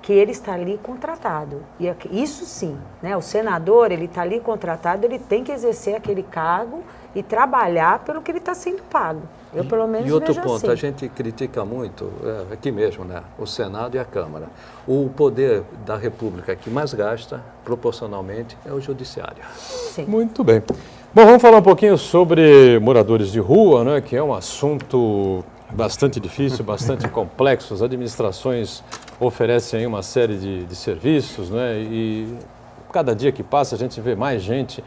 [SPEAKER 4] que ele está ali contratado. E isso sim, né? O senador, ele está ali contratado, ele tem que exercer aquele cargo e trabalhar pelo que ele está sendo pago. Eu, pelo menos,
[SPEAKER 2] E outro
[SPEAKER 4] vejo
[SPEAKER 2] ponto,
[SPEAKER 4] assim.
[SPEAKER 2] a gente critica muito, aqui mesmo, né? O Senado e a Câmara. O poder da República que mais gasta, proporcionalmente, é o Judiciário.
[SPEAKER 4] Sim.
[SPEAKER 1] Muito bem. Bom, vamos falar um pouquinho sobre moradores de rua, né, que é um assunto bastante difícil, bastante complexo. As administrações oferecem aí uma série de serviços, né, e cada dia que passa a gente vê mais gente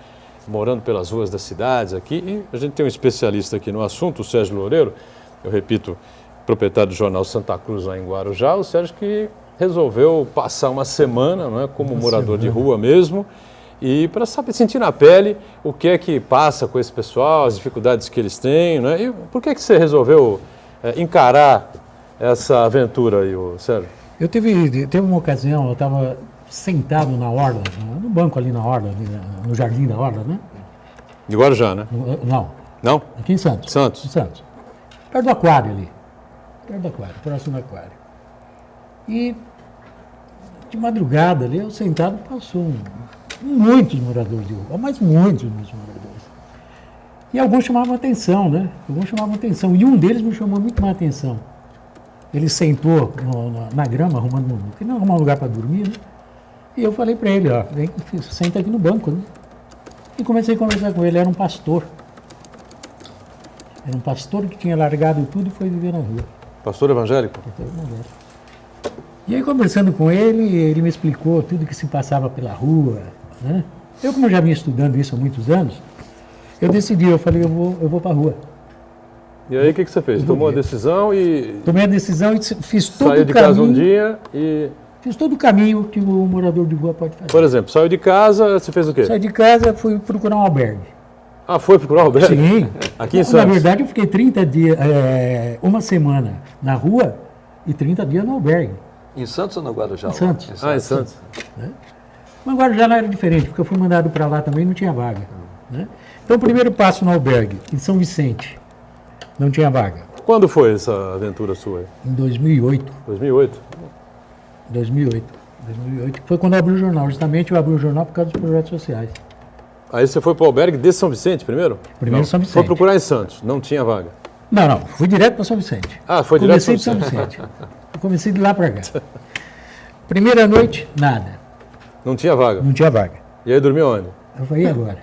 [SPEAKER 1] morando pelas ruas das cidades aqui. E a gente tem um especialista aqui no assunto, o Sérgio Loureiro, eu repito, proprietário do jornal Santa Cruz lá em Guarujá. O Sérgio que resolveu passar uma semana, não é, como morador de rua mesmo, e para saber, sentir na pele o que é que passa com esse pessoal, as dificuldades que eles têm, né? E por que você resolveu encarar essa aventura aí, Sérgio?
[SPEAKER 3] Teve uma ocasião, eu estava sentado na orla, no banco ali na orla, no jardim da orla, né?
[SPEAKER 1] De Guarujá, né?
[SPEAKER 3] Não,
[SPEAKER 1] Não?
[SPEAKER 3] aqui em Santos.
[SPEAKER 1] Santos.
[SPEAKER 3] Em Santos. Perto do aquário ali. Perto do aquário, próximo do aquário. E de madrugada ali, eu sentado, passou muitos moradores de rua, mas muitos moradores. E alguns chamavam atenção, né? Alguns chamavam atenção. E um deles me chamou muito mais atenção. Ele sentou na grama, porque não arrumar um lugar para dormir, né? E eu falei para ele, ó, vem, senta aqui no banco, né? E comecei a conversar com ele, era um pastor. Era um pastor que tinha largado tudo e foi viver na rua.
[SPEAKER 1] Pastor evangélico?
[SPEAKER 3] E aí, conversando com ele, ele me explicou tudo que se passava pela rua, né? Eu, como já vinha estudando isso há muitos anos, eu decidi, eu falei, eu vou para a rua.
[SPEAKER 1] E aí o que você fez? Tomou a decisão e
[SPEAKER 3] Tomei a decisão e fiz todo
[SPEAKER 1] saiu
[SPEAKER 3] o
[SPEAKER 1] de casa um
[SPEAKER 3] caminho,
[SPEAKER 1] dia e...
[SPEAKER 3] fiz todo o caminho que o morador de rua pode fazer.
[SPEAKER 1] Por exemplo, saiu de casa, você fez o quê?
[SPEAKER 3] Saí de casa, fui procurar um albergue.
[SPEAKER 1] Ah, foi procurar o Alberto?
[SPEAKER 3] Sim.
[SPEAKER 1] Aqui em
[SPEAKER 3] Na
[SPEAKER 1] Santos?
[SPEAKER 3] verdade, eu fiquei 30 dias, uma semana na rua e 30 dias no albergue.
[SPEAKER 2] Em Santos ou no Guarujá?
[SPEAKER 3] Em Santos.
[SPEAKER 1] Ah, em Santos.
[SPEAKER 3] Mas agora já lá era diferente, porque eu fui mandado para lá também e não tinha vaga. Né? Então, o primeiro passo no albergue, em São Vicente, não tinha vaga.
[SPEAKER 1] Quando foi essa aventura sua?
[SPEAKER 3] Em 2008.
[SPEAKER 1] 2008?
[SPEAKER 3] 2008. Foi quando eu abri o jornal. Justamente eu abri o jornal por causa dos projetos sociais.
[SPEAKER 1] Aí você foi para o albergue de São Vicente primeiro?
[SPEAKER 3] Primeiro
[SPEAKER 1] Não.
[SPEAKER 3] São Vicente.
[SPEAKER 1] Foi procurar em Santos, não tinha vaga.
[SPEAKER 3] Não, fui direto para São Vicente.
[SPEAKER 1] Ah, foi direto
[SPEAKER 3] Comecei
[SPEAKER 1] para
[SPEAKER 3] de São Vicente. Eu comecei de lá para cá. Primeira noite, nada.
[SPEAKER 1] Não tinha vaga.
[SPEAKER 3] Não tinha vaga.
[SPEAKER 1] E aí dormiu onde?
[SPEAKER 3] Eu falei, e agora?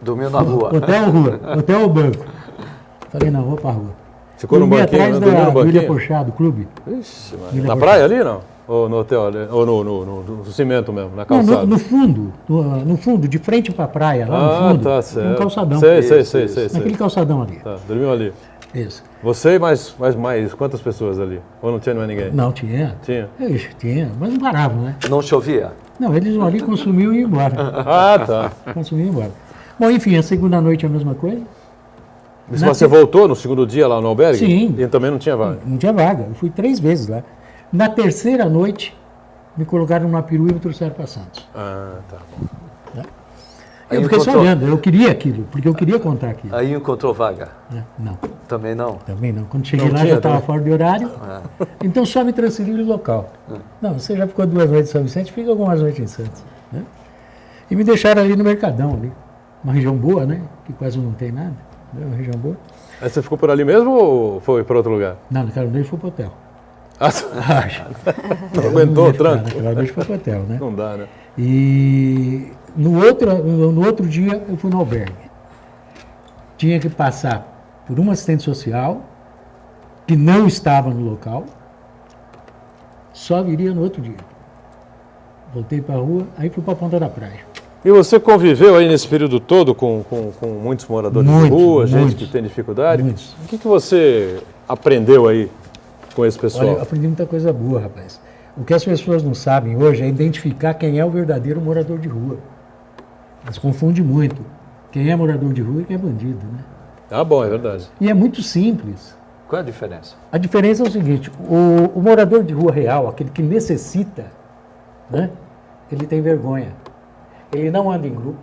[SPEAKER 2] Dormiu na rua.
[SPEAKER 3] Hotel ou rua? Hotel ou banco? Falei, não, vou para a rua.
[SPEAKER 1] Ficou no
[SPEAKER 3] Dormi
[SPEAKER 1] banquinho,
[SPEAKER 3] atrás
[SPEAKER 1] né? Dormiu no
[SPEAKER 3] do Ilha
[SPEAKER 1] banquinho?
[SPEAKER 3] Porchá, do clube.
[SPEAKER 1] Ixi, mano.
[SPEAKER 3] Ilha
[SPEAKER 1] Na
[SPEAKER 3] Porchá.
[SPEAKER 1] praia ali, não? Ou no hotel ali? Ou no cimento mesmo, na
[SPEAKER 3] Não,
[SPEAKER 1] calçada?
[SPEAKER 3] no fundo, de frente para a praia, lá no
[SPEAKER 1] Ah,
[SPEAKER 3] fundo.
[SPEAKER 1] tá certo.
[SPEAKER 3] Um calçadão.
[SPEAKER 1] Sei.
[SPEAKER 3] Naquele calçadão ali.
[SPEAKER 1] Tá, dormiu ali.
[SPEAKER 3] Isso.
[SPEAKER 1] Você e mais quantas pessoas ali? Ou não tinha mais ninguém?
[SPEAKER 3] Não, tinha.
[SPEAKER 1] Tinha?
[SPEAKER 3] Ixi, tinha, mas não paravam, né?
[SPEAKER 2] Não chovia?
[SPEAKER 3] Não, eles iam ali, consumiam e iam embora.
[SPEAKER 1] Ah, tá.
[SPEAKER 3] Consumiam e iam embora. Bom, enfim, a segunda noite é a mesma coisa.
[SPEAKER 1] Mas você voltou no segundo dia lá no albergue?
[SPEAKER 3] Sim.
[SPEAKER 1] E também não tinha vaga?
[SPEAKER 3] Não tinha vaga. Eu fui 3 vezes lá. Na terceira noite, me colocaram numa perua e me trouxeram para Santos.
[SPEAKER 1] Ah, tá bom.
[SPEAKER 3] Eu fiquei só olhando, eu queria aquilo, porque eu queria contar aquilo.
[SPEAKER 2] Aí encontrou vaga?
[SPEAKER 3] Não,
[SPEAKER 2] Também não?
[SPEAKER 3] também não. Quando cheguei
[SPEAKER 1] Não
[SPEAKER 3] lá
[SPEAKER 1] tinha,
[SPEAKER 3] já estava
[SPEAKER 1] também.
[SPEAKER 3] fora de horário, então só me transferiram de local. Não, você já ficou 2 noites em São Vicente, fica algumas noites em Santos. Né? E me deixaram ali no Mercadão, ali. Uma região boa, né? Que quase não tem nada. Né? Uma região boa.
[SPEAKER 1] Aí você ficou por ali mesmo ou foi para outro lugar?
[SPEAKER 3] Não, naquela noite foi pro hotel.
[SPEAKER 1] Não aguentou o tranco?
[SPEAKER 3] Naquela noite foi pro hotel, né?
[SPEAKER 1] Não dá, né?
[SPEAKER 3] E no outro dia eu fui no albergue. Tinha que passar por uma assistente social que não estava no local, só viria no outro dia. Voltei para a rua, aí fui para a ponta da praia.
[SPEAKER 1] E você conviveu aí nesse período todo com muitos moradores de rua, gente que tem dificuldade?
[SPEAKER 3] Muitos.
[SPEAKER 1] O que você aprendeu aí com esse pessoal?
[SPEAKER 3] Olha, eu aprendi muita coisa boa, rapaz. O que as pessoas não sabem hoje é identificar quem é o verdadeiro morador de rua. Eles confundem muito. Quem é morador de rua e quem é bandido, né?
[SPEAKER 1] Ah, bom, é verdade.
[SPEAKER 3] E é muito simples.
[SPEAKER 2] Qual é a diferença?
[SPEAKER 3] A diferença é o seguinte, o morador de rua real, aquele que necessita, né? Ele tem vergonha. Ele não anda em grupo.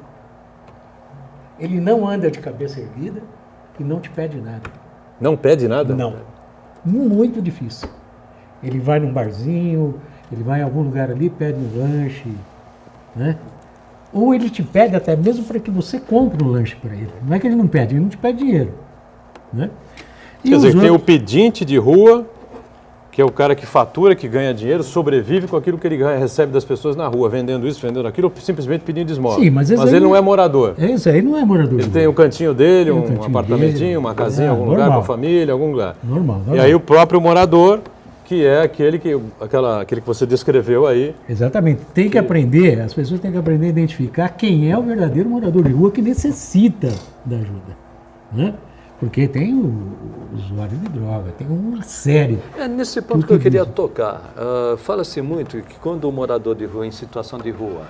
[SPEAKER 3] Ele não anda de cabeça erguida e não te pede nada.
[SPEAKER 1] Não pede nada?
[SPEAKER 3] Não. Muito difícil. Ele vai num barzinho, ele vai em algum lugar ali, pede um lanche, né? Ou ele te pede até mesmo para que você compre um lanche para ele. Não é que ele não pede, ele não te pede dinheiro, né? E
[SPEAKER 1] Quer dizer,
[SPEAKER 3] os
[SPEAKER 1] tem o
[SPEAKER 3] outros-
[SPEAKER 1] pedinte de rua, que é o cara que fatura, que ganha dinheiro, sobrevive com aquilo que ele ganha, recebe das pessoas na rua, vendendo isso, vendendo aquilo, simplesmente pedindo esmola.
[SPEAKER 3] Sim, mas esse
[SPEAKER 1] ele
[SPEAKER 3] aí
[SPEAKER 1] não é morador.
[SPEAKER 3] Esse aí não é morador.
[SPEAKER 1] Ele tem um cantinho dele,
[SPEAKER 3] Tem um
[SPEAKER 1] um
[SPEAKER 3] cantinho
[SPEAKER 1] apartamentinho,
[SPEAKER 3] dele.
[SPEAKER 1] uma casinha em algum
[SPEAKER 3] Normal.
[SPEAKER 1] lugar, com a família, em algum lugar.
[SPEAKER 3] Normal.
[SPEAKER 1] E aí o próprio morador, que é aquele que você descreveu aí.
[SPEAKER 3] Exatamente. Tem que aprender, as pessoas têm que aprender a identificar quem é o verdadeiro morador de rua que necessita da ajuda, né? Porque tem o usuário de droga, tem uma série.
[SPEAKER 2] É nesse ponto que eu queria tocar. Fala-se muito que quando o morador de rua, em situação de rua,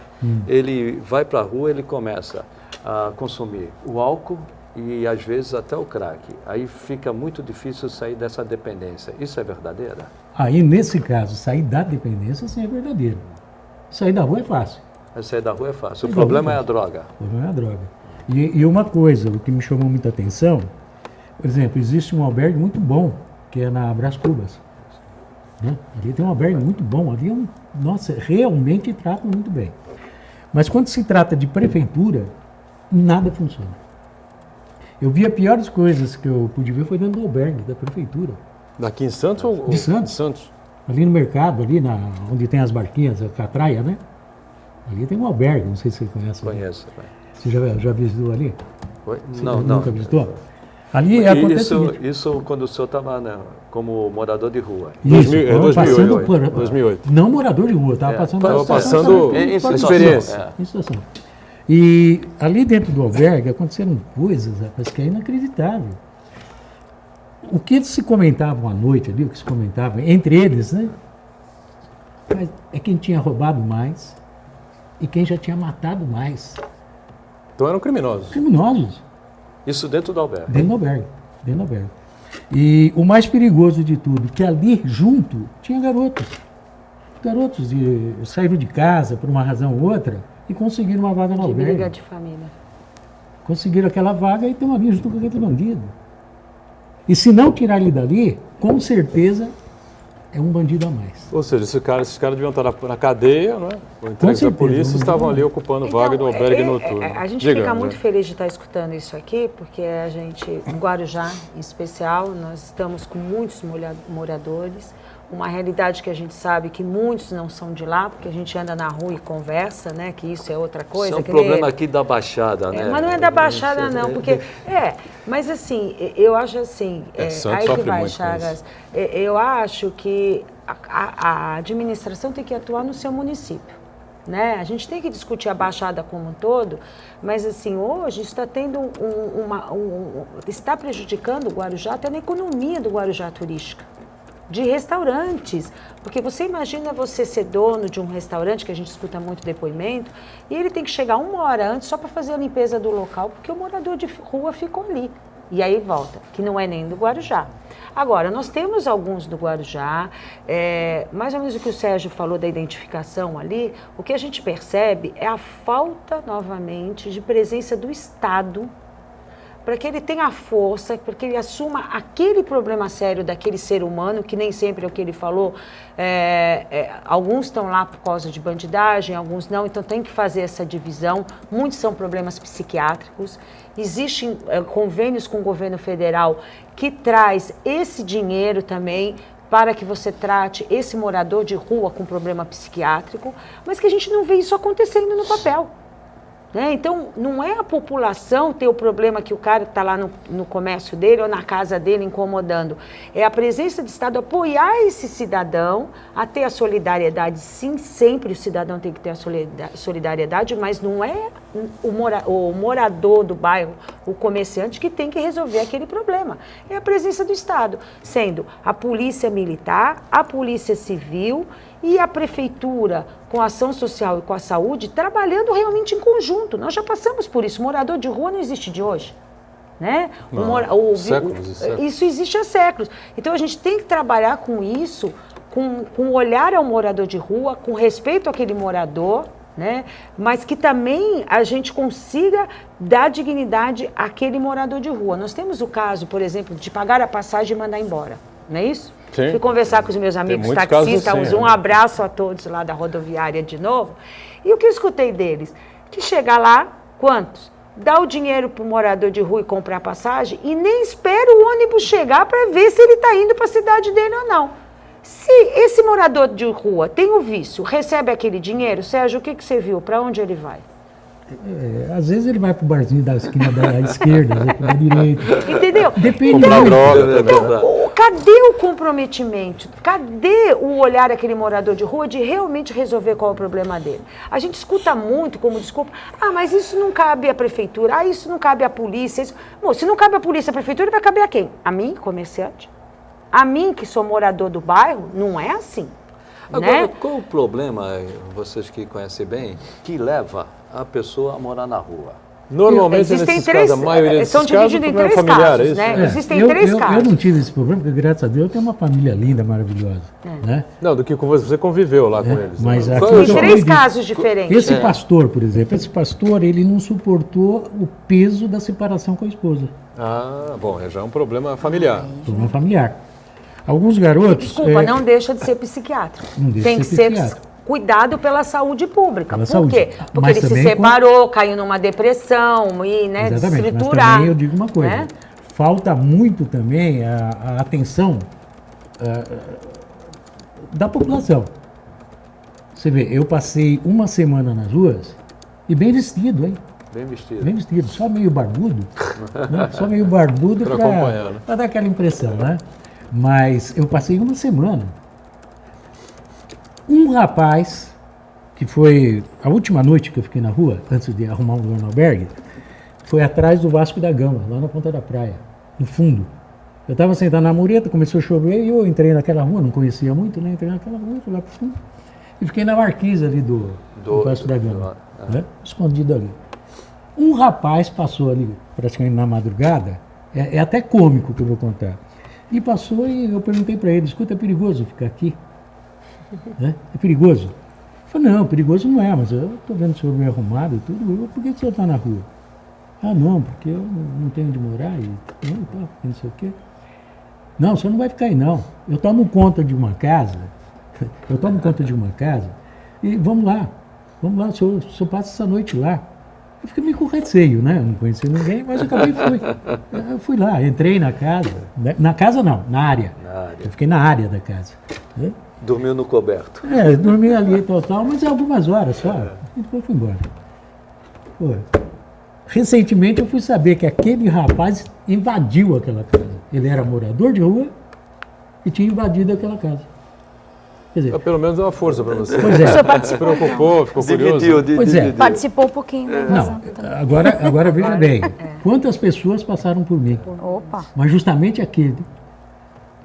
[SPEAKER 2] ele vai para a rua, ele começa a consumir o álcool e às vezes até o crack. Aí fica muito difícil sair dessa dependência. Isso é verdadeiro?
[SPEAKER 3] Aí, nesse caso, sair da dependência, sim, é verdadeiro. Sair da rua é fácil.
[SPEAKER 2] Sair da rua é fácil. O
[SPEAKER 3] Sair da
[SPEAKER 2] problema
[SPEAKER 3] rua
[SPEAKER 2] é
[SPEAKER 3] é
[SPEAKER 2] a droga.
[SPEAKER 3] O problema é a droga. E uma coisa, o que me chamou muita atenção, por exemplo, existe um albergue muito bom, que é na Brás Cubas. Né? Ali tem um albergue muito bom, ali nossa, realmente tratam muito bem. Mas quando se trata de prefeitura, nada funciona. Eu vi as piores coisas que eu pude ver foi dentro do albergue da prefeitura.
[SPEAKER 1] Daqui em Santos ou
[SPEAKER 3] De Santos.
[SPEAKER 1] De Santos?
[SPEAKER 3] Ali no mercado, ali onde tem as barquinhas, a catraia, né? Ali tem um albergue, não sei se você conhece.
[SPEAKER 2] Conheço.
[SPEAKER 3] Você já visitou ali?
[SPEAKER 2] Oi?
[SPEAKER 3] Você
[SPEAKER 2] Não,
[SPEAKER 3] nunca
[SPEAKER 2] não.
[SPEAKER 3] visitou? Ali acontece o seguinte.
[SPEAKER 2] Isso quando o senhor estava como morador de rua.
[SPEAKER 3] Isso,
[SPEAKER 1] 2008,
[SPEAKER 3] passando por,
[SPEAKER 1] 2008.
[SPEAKER 3] Não morador de rua, estava passando
[SPEAKER 1] Tava
[SPEAKER 3] por situação,
[SPEAKER 1] passando
[SPEAKER 3] sabe?
[SPEAKER 2] em
[SPEAKER 3] Por
[SPEAKER 1] experiência.
[SPEAKER 3] situação, em situação. E ali dentro do albergue aconteceram coisas, rapaz, que é inacreditável. O que se comentavam à noite ali, o que se comentava entre eles, né? Mas é quem tinha roubado mais e quem já tinha matado mais.
[SPEAKER 1] Então eram criminosos.
[SPEAKER 3] Criminosos.
[SPEAKER 2] Isso dentro do albergue.
[SPEAKER 3] Dentro do albergue. Dentro do albergue. E o mais perigoso de tudo, que ali junto tinha garotos. Garotos saíram de casa por uma razão ou outra e conseguiram uma vaga no
[SPEAKER 4] De briga
[SPEAKER 3] albergue.
[SPEAKER 4] de família.
[SPEAKER 3] Conseguiram aquela vaga e estão ali junto com aquele bandido. E se não tirar ele dali, com certeza é um bandido a mais.
[SPEAKER 1] Ou seja, esses caras deviam estar na cadeia, né? Ou entregues à
[SPEAKER 3] certeza,
[SPEAKER 1] polícia,
[SPEAKER 3] não
[SPEAKER 1] estavam
[SPEAKER 3] dá.
[SPEAKER 1] ali ocupando vaga do albergue noturno.
[SPEAKER 4] A gente
[SPEAKER 1] Diga,
[SPEAKER 4] fica
[SPEAKER 1] André.
[SPEAKER 4] muito feliz de estar escutando isso aqui, porque a gente, em Guarujá, em especial, nós estamos com muitos moradores, uma realidade que a gente sabe que muitos não são de lá, porque a gente anda na rua e conversa, né? Que isso é outra coisa.
[SPEAKER 2] Isso é um
[SPEAKER 4] que
[SPEAKER 2] problema
[SPEAKER 4] nem-
[SPEAKER 2] aqui da Baixada, né?
[SPEAKER 4] Mas não é da Baixada, não, porque... mas assim, eu acho assim...
[SPEAKER 1] Santos
[SPEAKER 4] aí que
[SPEAKER 1] sofre
[SPEAKER 4] vai,
[SPEAKER 1] muito com
[SPEAKER 4] Chagas. Eu acho que a administração tem que atuar no seu município. Né? A gente tem que discutir a Baixada como um todo, mas assim, hoje está tendo está prejudicando o Guarujá, até na economia do Guarujá turística. De restaurantes, porque você imagina você ser dono de um restaurante, que a gente escuta muito depoimento, e ele tem que chegar 1 hora antes só para fazer a limpeza do local, porque o morador de rua ficou ali. E aí volta, que não é nem do Guarujá. Agora, nós temos alguns do Guarujá, mais ou menos o que o Sérgio falou da identificação ali, o que a gente percebe é a falta, novamente, de presença do Estado para que ele tenha força, para que ele assuma aquele problema sério daquele ser humano, que nem sempre é o que ele falou, alguns estão lá por causa de bandidagem, alguns não, então tem que fazer essa divisão, muitos são problemas psiquiátricos, existem convênios com o governo federal que traz esse dinheiro também para que você trate esse morador de rua com problema psiquiátrico, mas que a gente não vê isso acontecendo no papel. Então, não é a população ter o problema que o cara está lá no comércio dele ou na casa dele incomodando. É a presença do Estado apoiar esse cidadão a ter a solidariedade. Sim, sempre o cidadão tem que ter a solidariedade, mas não é o morador do bairro, o comerciante, que tem que resolver aquele problema. É a presença do Estado, sendo a polícia militar, a polícia civil e a prefeitura, com a ação social e com a saúde, trabalhando realmente em conjunto. Nós já passamos por isso. Morador de rua não existe de hoje. Não,
[SPEAKER 1] séculos e séculos.
[SPEAKER 4] Isso existe há séculos. Então a gente tem que trabalhar com isso, com olhar ao morador de rua, com respeito àquele morador, mas que também a gente consiga dar dignidade àquele morador de rua. Nós temos o caso, por exemplo, de pagar a passagem e mandar embora. Não é isso?
[SPEAKER 1] Sim.
[SPEAKER 4] Fui conversar com os meus amigos taxistas,
[SPEAKER 1] assim,
[SPEAKER 4] um abraço a todos lá da rodoviária de novo. E o que eu escutei deles? Que chegar lá, quantos? Dá o dinheiro para o morador de rua e comprar passagem e nem espera o ônibus chegar para ver se ele está indo para a cidade dele ou não. Se esse morador de rua tem o vício, recebe aquele dinheiro, Sérgio, o que você viu? Para onde ele vai?
[SPEAKER 3] Às vezes ele vai pro barzinho da esquina da esquerda, da direita.
[SPEAKER 4] Entendeu?
[SPEAKER 3] Depende
[SPEAKER 4] então,
[SPEAKER 3] muito.
[SPEAKER 4] Então, cadê o comprometimento? Cadê o olhar daquele morador de rua de realmente resolver qual é o problema dele? A gente escuta muito como desculpa, mas isso não cabe à prefeitura, isso não cabe à polícia. Isso... Bom, se não cabe à polícia, à prefeitura, vai caber a quem? A mim, comerciante? A mim, que sou morador do bairro? Não é assim.
[SPEAKER 2] Agora, qual o problema, vocês que conhecem bem, que leva a pessoa a morar na rua?
[SPEAKER 1] Normalmente, nesses casos, a maioria desses
[SPEAKER 4] são
[SPEAKER 1] casos,
[SPEAKER 4] divididos
[SPEAKER 1] o
[SPEAKER 4] em
[SPEAKER 1] problema
[SPEAKER 4] três
[SPEAKER 1] familiar,
[SPEAKER 4] casos,
[SPEAKER 1] é isso?
[SPEAKER 4] Existem três casos.
[SPEAKER 3] Eu não tive esse problema, porque graças a Deus eu tenho uma família linda, maravilhosa.
[SPEAKER 1] Não, do que você conviveu lá com eles.
[SPEAKER 3] Mas
[SPEAKER 1] né?
[SPEAKER 3] aqui
[SPEAKER 4] Tem três casos diferentes.
[SPEAKER 3] Esse pastor, por exemplo, ele não suportou o peso da separação com a esposa.
[SPEAKER 1] Bom, já é um problema familiar.
[SPEAKER 3] Problema familiar. Alguns garotos...
[SPEAKER 4] Desculpa, não deixa de ser psiquiátrico. Tem que ser cuidado pela saúde pública. Por quê? Porque ele se separou, caiu numa depressão e
[SPEAKER 3] exatamente,
[SPEAKER 4] estruturar.
[SPEAKER 3] Mas também eu digo uma coisa. Falta muito também a atenção da população. Você vê, eu passei uma semana nas ruas e bem vestido, hein?
[SPEAKER 2] Bem vestido.
[SPEAKER 3] Bem vestido, só meio barbudo. Só meio barbudo para dar aquela impressão, né? Mas eu passei uma semana. Um rapaz, que foi a última noite que eu fiquei na rua, antes de arrumar um lugar no albergue, foi atrás do Vasco da Gama, lá na ponta da praia, no fundo. Eu estava sentado na mureta, começou a chover e eu entrei naquela rua, não conhecia muito, né? Entrei naquela rua, fui lá pro fundo e fiquei na marquise ali do Vasco da Gama, né? Escondido ali. Um rapaz passou ali, praticamente na madrugada, é até cômico que eu vou contar. E passou e eu perguntei para ele, escuta, é perigoso ficar aqui? É perigoso? Ele falou, não, perigoso não é, mas eu estou vendo o senhor meio arrumado e tudo, por que o senhor está na rua? Não, porque eu não tenho onde morar e não sei o quê. Não, o senhor não vai ficar aí não. Eu tomo conta de uma casa, e vamos lá, o senhor passa essa noite lá. Eu fiquei meio com receio, né? Eu não conhecia ninguém, mas eu acabei eu fui lá, entrei na casa. Na casa não, na área. Eu fiquei na área da casa. Né?
[SPEAKER 2] Dormiu no coberto.
[SPEAKER 3] Dormi ali total, mas algumas horas só. E depois fui embora. Recentemente eu fui saber que aquele rapaz invadiu aquela casa. Ele era morador de rua e tinha invadido aquela casa. Quer dizer,
[SPEAKER 1] pelo menos deu uma força para você.
[SPEAKER 3] Pois é.
[SPEAKER 4] O senhor participou,
[SPEAKER 1] se preocupou, ficou curioso.
[SPEAKER 3] Dividiu.
[SPEAKER 5] Participou um pouquinho.
[SPEAKER 3] Não, agora veja bem, quantas pessoas passaram por mim.
[SPEAKER 5] Opa.
[SPEAKER 3] Mas justamente aquele,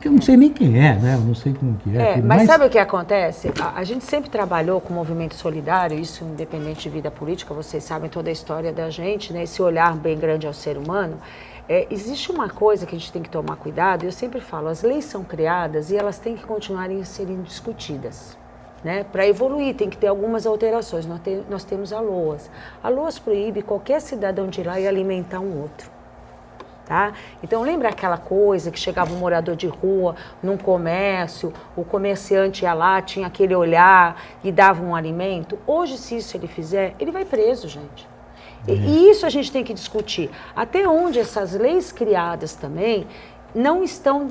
[SPEAKER 3] que eu não sei nem quem é, né? Eu não sei como que é.
[SPEAKER 4] Mas sabe o que acontece? A gente sempre trabalhou com o movimento solidário, isso independente de vida política, vocês sabem toda a história da gente, né? Esse olhar bem grande ao ser humano. existe uma coisa que a gente tem que tomar cuidado, eu sempre falo, as leis são criadas e elas têm que continuarem sendo discutidas. Né? Para evoluir, tem que ter algumas alterações. Nós temos a LOAS. A LOAS proíbe qualquer cidadão de ir lá e alimentar um outro. Tá? Então, lembra aquela coisa que chegava um morador de rua num comércio, o comerciante ia lá, tinha aquele olhar e dava um alimento? Hoje, se isso ele fizer, ele vai preso, gente. E isso a gente tem que discutir. Até onde essas leis criadas também não estão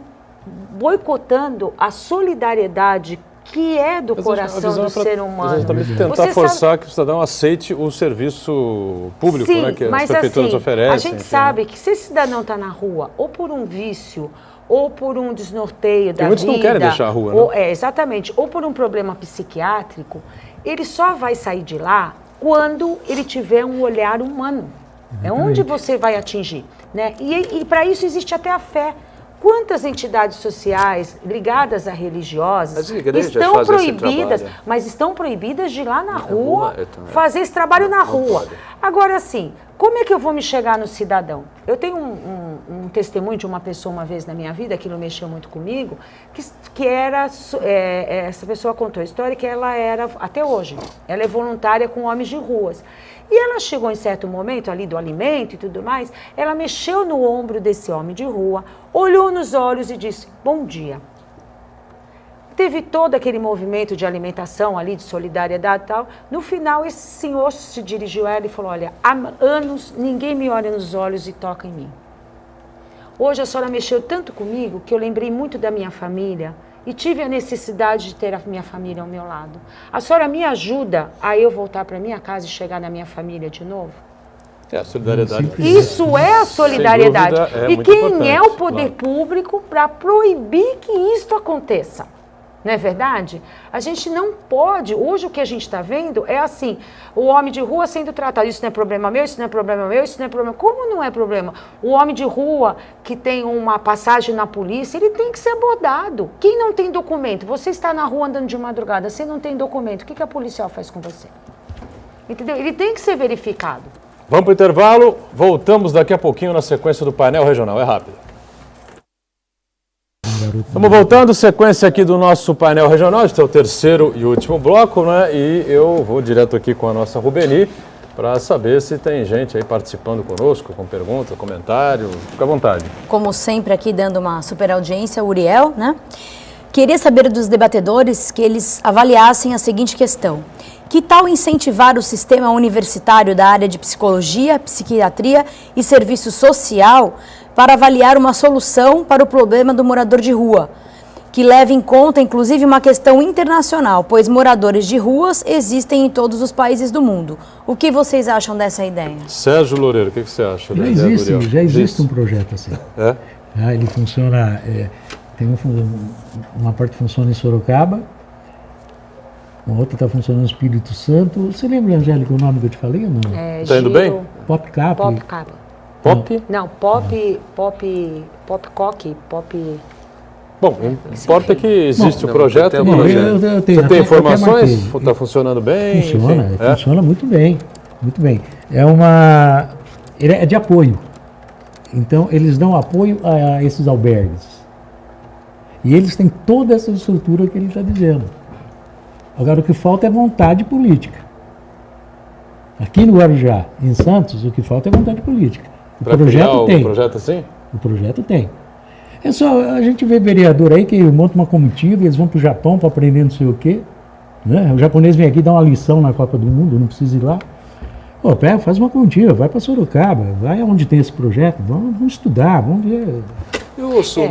[SPEAKER 4] boicotando a solidariedade que é do coração do ser humano.
[SPEAKER 1] Exatamente, tentar forçar que o cidadão aceite o serviço público,
[SPEAKER 4] sim,
[SPEAKER 1] né, que as
[SPEAKER 4] mas
[SPEAKER 1] prefeituras
[SPEAKER 4] assim,
[SPEAKER 1] oferecem.
[SPEAKER 4] A gente sabe que se esse cidadão está na rua, ou por um vício, ou por um desnorteio da vida...
[SPEAKER 1] muitos não querem deixar a rua, né?
[SPEAKER 4] Ou, exatamente, ou por um problema psiquiátrico, ele só vai sair de lá quando ele tiver um olhar humano. É onde você vai atingir. Né? E para isso existe até a fé. Quantas entidades sociais ligadas a religiosas estão proibidas, mas estão proibidas de ir lá na rua fazer esse trabalho na rua. Agora, assim, como é que eu vou me chegar no cidadão? Eu tenho um testemunho de uma pessoa uma vez na minha vida, aquilo mexeu muito comigo, que era, essa pessoa contou a história que ela era, até hoje, ela é voluntária com homens de ruas. E ela chegou em certo momento ali do alimento e tudo mais, ela mexeu no ombro desse homem de rua, olhou nos olhos e disse, bom dia. Teve todo aquele movimento de alimentação ali, de solidariedade e tal. No final, esse senhor se dirigiu a ela e falou, olha, há anos ninguém me olha nos olhos e toca em mim. Hoje a senhora mexeu tanto comigo que eu lembrei muito da minha família e tive a necessidade de ter a minha família ao meu lado. A senhora me ajuda a eu voltar para minha casa e chegar na minha família de novo?
[SPEAKER 1] É a solidariedade.
[SPEAKER 4] Isso é a solidariedade.
[SPEAKER 1] Dúvida,
[SPEAKER 4] e quem é o poder público para proibir que isto aconteça? Não é verdade? A gente não pode, hoje o que a gente está vendo é assim, o homem de rua sendo tratado, isso não é problema meu, isso não é problema meu, isso não é problema... Como não é problema? O homem de rua que tem uma passagem na polícia, ele tem que ser abordado. Quem não tem documento? Você está na rua andando de madrugada, você não tem documento, o que a policial faz com você? Entendeu? Ele tem que ser verificado.
[SPEAKER 1] Vamos para o intervalo, voltamos daqui a pouquinho na sequência do painel regional, é rápido. Estamos voltando, sequência aqui do nosso painel regional, este é o terceiro e último bloco, né? E eu vou direto aqui com a nossa Rubeni para saber se tem gente aí participando conosco, com pergunta, comentário, fica à vontade.
[SPEAKER 5] Como sempre aqui dando uma super audiência, o Uriel, né? Queria saber dos debatedores que eles avaliassem a seguinte questão. Que tal incentivar o sistema universitário da área de psicologia, psiquiatria e serviço social para avaliar uma solução para o problema do morador de rua, que leve em conta, inclusive, uma questão internacional, pois moradores de ruas existem em todos os países do mundo. O que vocês acham dessa ideia?
[SPEAKER 1] Sérgio Loureiro, o que você acha da ideia do Uriel?
[SPEAKER 3] Já existe um projeto assim.
[SPEAKER 1] É?
[SPEAKER 3] Ele funciona, tem uma parte que funciona em Sorocaba, uma outra está funcionando no Espírito Santo. Você lembra, Angélica, o nome que eu te falei ou não?
[SPEAKER 1] Tá indo bem?
[SPEAKER 3] PopCap.
[SPEAKER 4] PopCap.
[SPEAKER 1] Pop?
[SPEAKER 4] Não, Popcock, Pop...
[SPEAKER 1] Bom, importa que existe o
[SPEAKER 2] Não,
[SPEAKER 1] projeto.
[SPEAKER 2] eu tenho
[SPEAKER 1] Você tem informações? Está funcionando bem?
[SPEAKER 3] Funciona,
[SPEAKER 1] Enfim,
[SPEAKER 3] funciona muito bem, muito bem. Ele é de apoio. Então, eles dão apoio a esses albergues. E eles têm toda essa estrutura que ele está dizendo. Agora, o que falta é vontade política. Aqui no Guarujá, em Santos, o que falta é vontade política. O projeto tem.
[SPEAKER 1] Um projeto assim?
[SPEAKER 3] O projeto tem. É só, a gente vê vereador aí que monta uma comitiva e eles vão para o Japão para aprender não sei o quê. Né? O japonês vem aqui dar uma lição na Copa do Mundo, não precisa ir lá. Pô, pega, faz uma comitiva, vai para Sorocaba, vai aonde tem esse projeto, vamos estudar, vamos ver.
[SPEAKER 2] Eu ouço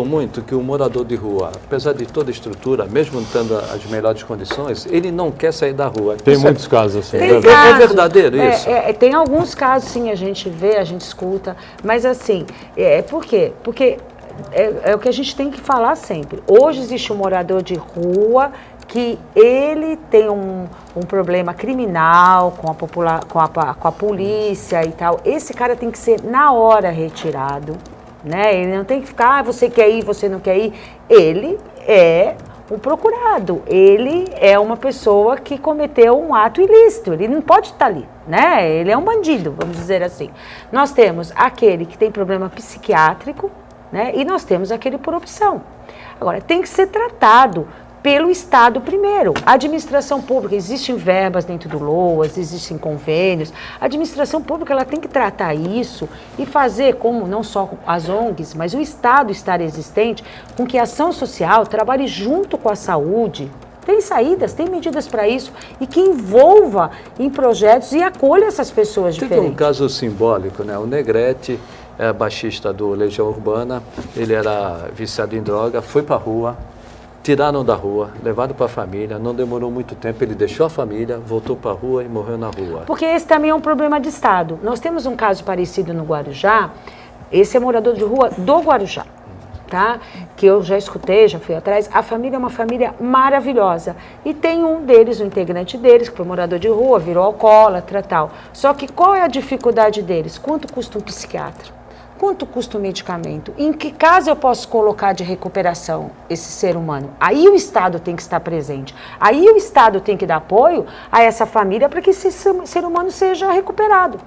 [SPEAKER 2] muito que o morador de rua, apesar de toda a estrutura, mesmo tendo as melhores condições, ele não quer sair da rua.
[SPEAKER 1] Tem muitos casos assim.
[SPEAKER 4] Tem
[SPEAKER 1] né?
[SPEAKER 4] casos,
[SPEAKER 2] É verdadeiro isso?
[SPEAKER 4] Tem alguns casos, sim, a gente vê, a gente escuta, mas assim, por quê? Porque é o que a gente tem que falar sempre. Hoje existe um morador de rua que ele tem um problema criminal com a polícia e tal. Esse cara tem que ser na hora retirado. Né? Ele não tem que ficar, você quer ir, você não quer ir. Ele é O procurado, ele é uma pessoa que cometeu um ato ilícito, ele não pode estar ali, né? Ele é um bandido, vamos dizer assim. Nós temos aquele que tem problema psiquiátrico, né? E nós temos aquele por opção. Agora, tem que ser tratado pelo Estado primeiro. A administração pública, existem verbas dentro do LOAS, existem convênios. A administração pública ela tem que tratar isso e fazer, como não só as ONGs, mas o Estado estar existente, com que a ação social trabalhe junto com a saúde. Tem saídas, tem medidas para isso e que envolva em projetos e acolha essas pessoas diferentes.
[SPEAKER 2] Tem um caso simbólico, né? O Negrete é baixista do Legião Urbana, ele era viciado em droga, foi para a rua, tiraram da rua, levaram para a família, não demorou muito tempo, ele deixou a família, voltou para a rua e morreu na rua.
[SPEAKER 4] Porque esse também é um problema de Estado. Nós temos um caso parecido no Guarujá, esse é morador de rua do Guarujá, tá? Que eu já escutei, já fui atrás. A família é uma família maravilhosa e tem um deles, um integrante deles, que foi morador de rua, virou alcoólatra, tal. Só que qual é a dificuldade deles? Quanto custa um psiquiatra? Quanto custa o medicamento? Em que caso eu posso colocar de recuperação esse ser humano? Aí o Estado tem que estar presente. Aí o Estado tem que dar apoio a essa família para que esse ser humano seja recuperado.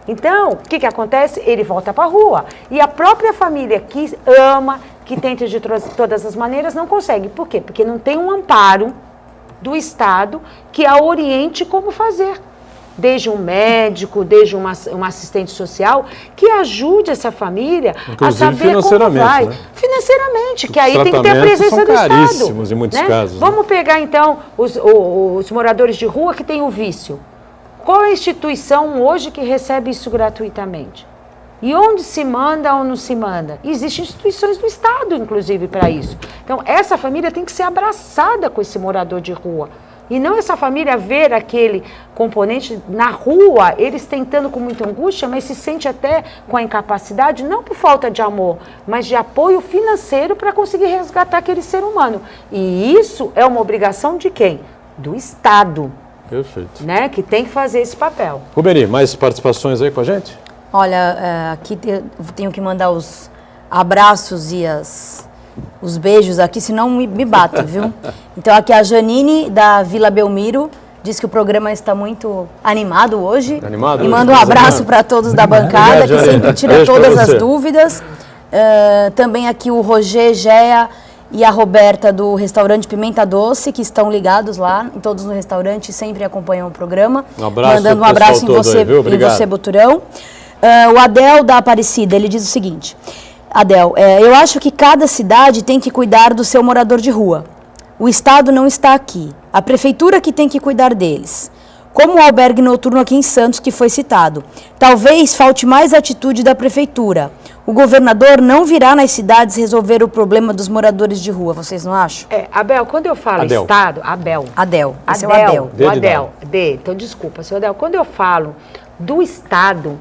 [SPEAKER 4] Então, o que acontece? Ele volta para a rua. E a própria família que ama, que tenta de todas as maneiras, não consegue. Por quê? Porque não tem um amparo do Estado que a oriente como fazer. Desde um médico, desde uma assistente social, que ajude essa família a saber como vai.
[SPEAKER 1] Né?
[SPEAKER 4] Financeiramente, que aí tem que ter a presença do Estado.
[SPEAKER 1] Caríssimos em muitos casos.
[SPEAKER 4] Vamos pegar então os moradores de rua que têm o vício. Qual é a instituição hoje que recebe isso gratuitamente? E onde se manda ou não se manda? Existem instituições do Estado, inclusive, para isso. Então, essa família tem que ser abraçada com esse morador de rua. E não essa família ver aquele componente na rua, eles tentando com muita angústia, mas se sente até com a incapacidade, não por falta de amor, mas de apoio financeiro para conseguir resgatar aquele ser humano. E isso é uma obrigação de quem? Do Estado.
[SPEAKER 1] Perfeito.
[SPEAKER 4] Né? Que tem que fazer esse papel.
[SPEAKER 1] Rubeni, mais participações aí com a gente?
[SPEAKER 5] Olha, aqui tenho que mandar os abraços e os beijos aqui, senão me bato, viu? Então aqui a Janine, da Vila Belmiro, diz que o programa está muito animado hoje.
[SPEAKER 1] Animado?
[SPEAKER 5] E manda um abraço para todos da bancada, que sempre tira todas as dúvidas. Também aqui o Roger, Géa e a Roberta do restaurante Pimenta Doce, que estão ligados lá, todos no restaurante, sempre acompanham o programa.
[SPEAKER 1] Um abraço,
[SPEAKER 5] mandando um abraço em você,
[SPEAKER 1] aí, viu?
[SPEAKER 5] em você, Buturão. O Adel da Aparecida, ele diz o seguinte... Adel, eu acho que cada cidade tem que cuidar do seu morador de rua. O Estado não está aqui. A prefeitura que tem que cuidar deles. Como o albergue noturno aqui em Santos, que foi citado. Talvez falte mais atitude da prefeitura. O governador não virá nas cidades resolver o problema dos moradores de rua, vocês não acham?
[SPEAKER 4] Abel, quando eu falo
[SPEAKER 1] Adel.
[SPEAKER 4] Estado... Abel.
[SPEAKER 5] Esse é o Adel.
[SPEAKER 4] O Adel. Então, desculpa, seu Adel. Quando eu falo do Estado...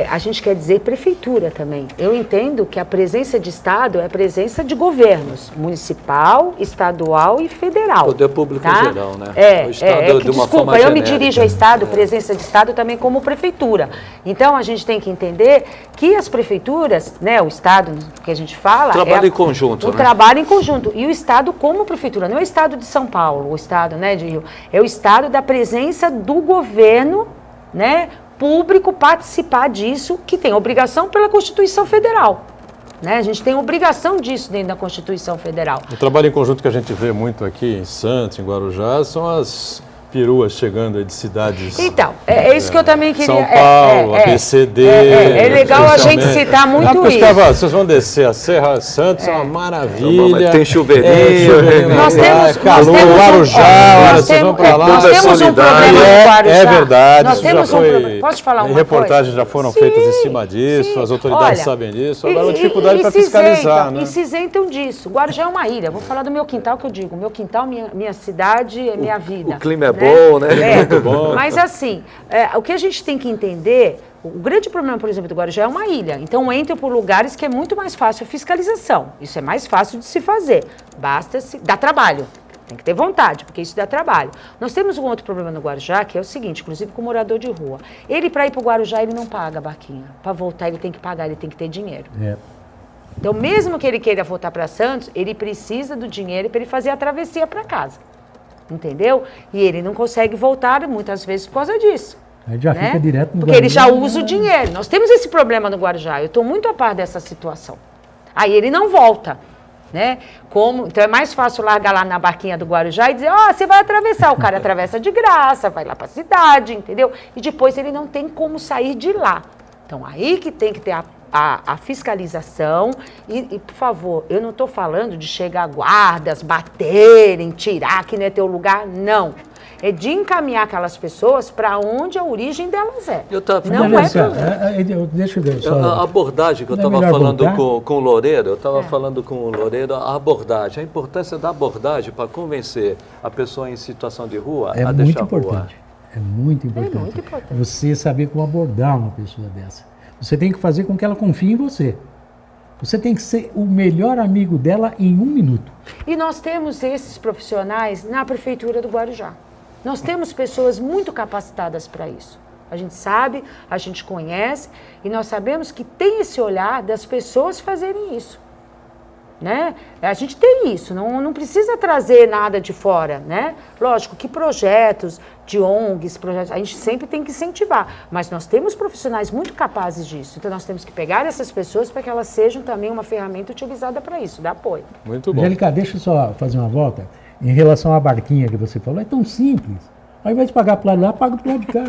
[SPEAKER 4] a gente quer dizer prefeitura também. Eu entendo que a presença de Estado é a presença de governos, municipal, estadual e federal.
[SPEAKER 2] Poder público em geral, né?
[SPEAKER 4] O
[SPEAKER 2] Estado de uma forma
[SPEAKER 4] eu me
[SPEAKER 2] genérica.
[SPEAKER 4] dirijo ao Estado, presença de Estado também como prefeitura. Então, a gente tem que entender que as prefeituras, né, o Estado que a gente fala...
[SPEAKER 2] Trabalho em conjunto, né?
[SPEAKER 4] Trabalho em conjunto. E o Estado como prefeitura, não é o Estado de São Paulo, o Estado, né, de Rio, é o Estado da presença do governo, né, público participar disso, que tem obrigação pela Constituição Federal. Né? A gente tem obrigação disso dentro da Constituição Federal.
[SPEAKER 1] O trabalho em conjunto que a gente vê muito aqui em Santos, em Guarujá, são as peruas chegando aí de cidades...
[SPEAKER 4] Então, é isso que eu também queria...
[SPEAKER 1] São Paulo, ABCD...
[SPEAKER 4] É legal a gente citar muito isso.
[SPEAKER 1] Vocês vão descer a Serra Santos, é uma maravilha.
[SPEAKER 2] Tem chuveirinho,
[SPEAKER 4] nós temos
[SPEAKER 1] calor, Guarujá, vocês vão para lá.
[SPEAKER 4] Nós temos um problema no Guarujá.
[SPEAKER 1] É verdade,
[SPEAKER 4] nós temos um problema. Posso te falar uma
[SPEAKER 1] reportagens já foram feitas em cima disso, as autoridades sabem disso. Agora a dificuldade para fiscalizar, né?
[SPEAKER 4] E se isentam disso. Guarujá é uma ilha. Vou falar do meu quintal que eu digo. Meu quintal, minha cidade, é minha vida.
[SPEAKER 2] O clima é bom, né?
[SPEAKER 1] Muito bom.
[SPEAKER 4] Mas assim, o que a gente tem que entender, o grande problema, por exemplo, do Guarujá é uma ilha. Então entra por lugares que é muito mais fácil a fiscalização. Isso é mais fácil de se fazer. Dá trabalho. Tem que ter vontade, porque isso dá trabalho. Nós temos um outro problema no Guarujá, que é o seguinte, inclusive com o morador de rua. Ele, para ir para o Guarujá, ele não paga a barquinha. Para voltar, ele tem que pagar, ele tem que ter dinheiro. Então, mesmo que ele queira voltar para Santos, ele precisa do dinheiro para ele fazer a travessia para casa. Entendeu? E ele não consegue voltar muitas vezes por causa disso.
[SPEAKER 3] Aí já fica direto no
[SPEAKER 4] Porque ele já
[SPEAKER 3] Guarujá,
[SPEAKER 4] usa o dinheiro. Nós temos esse problema no Guarujá. Eu estou muito a par dessa situação. Aí ele não volta. Né? Então é mais fácil largar lá na barquinha do Guarujá e dizer, você vai atravessar. O cara atravessa de graça, vai lá para a cidade, entendeu? E depois ele não tem como sair de lá. Então aí que tem que ter a fiscalização e, por favor, eu não estou falando de chegar guardas, baterem, tirar que não é teu lugar, não. É de encaminhar aquelas pessoas para onde a origem delas é. Não é problema.
[SPEAKER 3] Deixa eu ver só.
[SPEAKER 2] A abordagem que eu estava falando com o Loureiro, a abordagem, a importância da abordagem para convencer a pessoa em situação de rua a deixar a rua.
[SPEAKER 3] É muito importante. É muito importante. Você saber como abordar uma pessoa dessa. Você tem que fazer com que ela confie em você. Você tem que ser o melhor amigo dela em 1 minuto.
[SPEAKER 4] E nós temos esses profissionais na Prefeitura do Guarujá. Nós temos pessoas muito capacitadas para isso. A gente sabe, a gente conhece e nós sabemos que tem esse olhar das pessoas fazerem isso. Né? A gente tem isso, não precisa trazer nada de fora, né? Lógico que projetos de ONGs, a gente sempre tem que incentivar, mas nós temos profissionais muito capazes disso, então nós temos que pegar essas pessoas para que elas sejam também uma ferramenta utilizada para isso, dar apoio.
[SPEAKER 1] Muito bom.
[SPEAKER 3] Angélica, deixa eu só fazer uma volta. Em relação à barquinha que você falou, é tão simples. Ao invés de pagar para o lado de lá, paga para o lado de cá.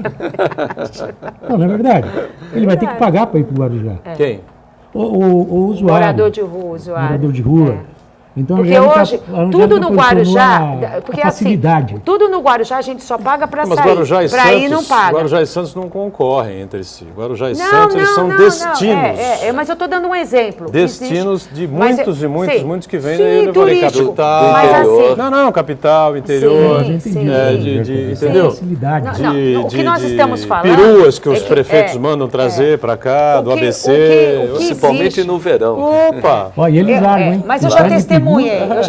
[SPEAKER 3] Não é verdade? Ele vai ter que pagar para ir para o Guarujá.
[SPEAKER 1] Quem?
[SPEAKER 3] O usuário.
[SPEAKER 4] Morador de rua, usuário.
[SPEAKER 3] Morador de rua. Então,
[SPEAKER 4] porque hoje, tudo no Guarujá, porque
[SPEAKER 3] facilidade.
[SPEAKER 4] Assim, tudo no Guarujá a gente só paga para sair,
[SPEAKER 1] para
[SPEAKER 4] ir não paga.
[SPEAKER 1] Guarujá e Santos não concorrem entre si. Guarujá e Santos, eles são destinos.
[SPEAKER 4] Mas eu estou dando um exemplo.
[SPEAKER 1] Destinos de muitos que vêm
[SPEAKER 4] sim,
[SPEAKER 1] eu falei capital.
[SPEAKER 4] Mas assim,
[SPEAKER 1] não, capital, interior.
[SPEAKER 3] Entendeu?
[SPEAKER 4] O que nós estamos falando...
[SPEAKER 1] Peruas que os prefeitos mandam trazer para cá, do ABC.
[SPEAKER 2] Principalmente no verão.
[SPEAKER 1] Opa!
[SPEAKER 3] E eles largam, hein?
[SPEAKER 4] Mas eu já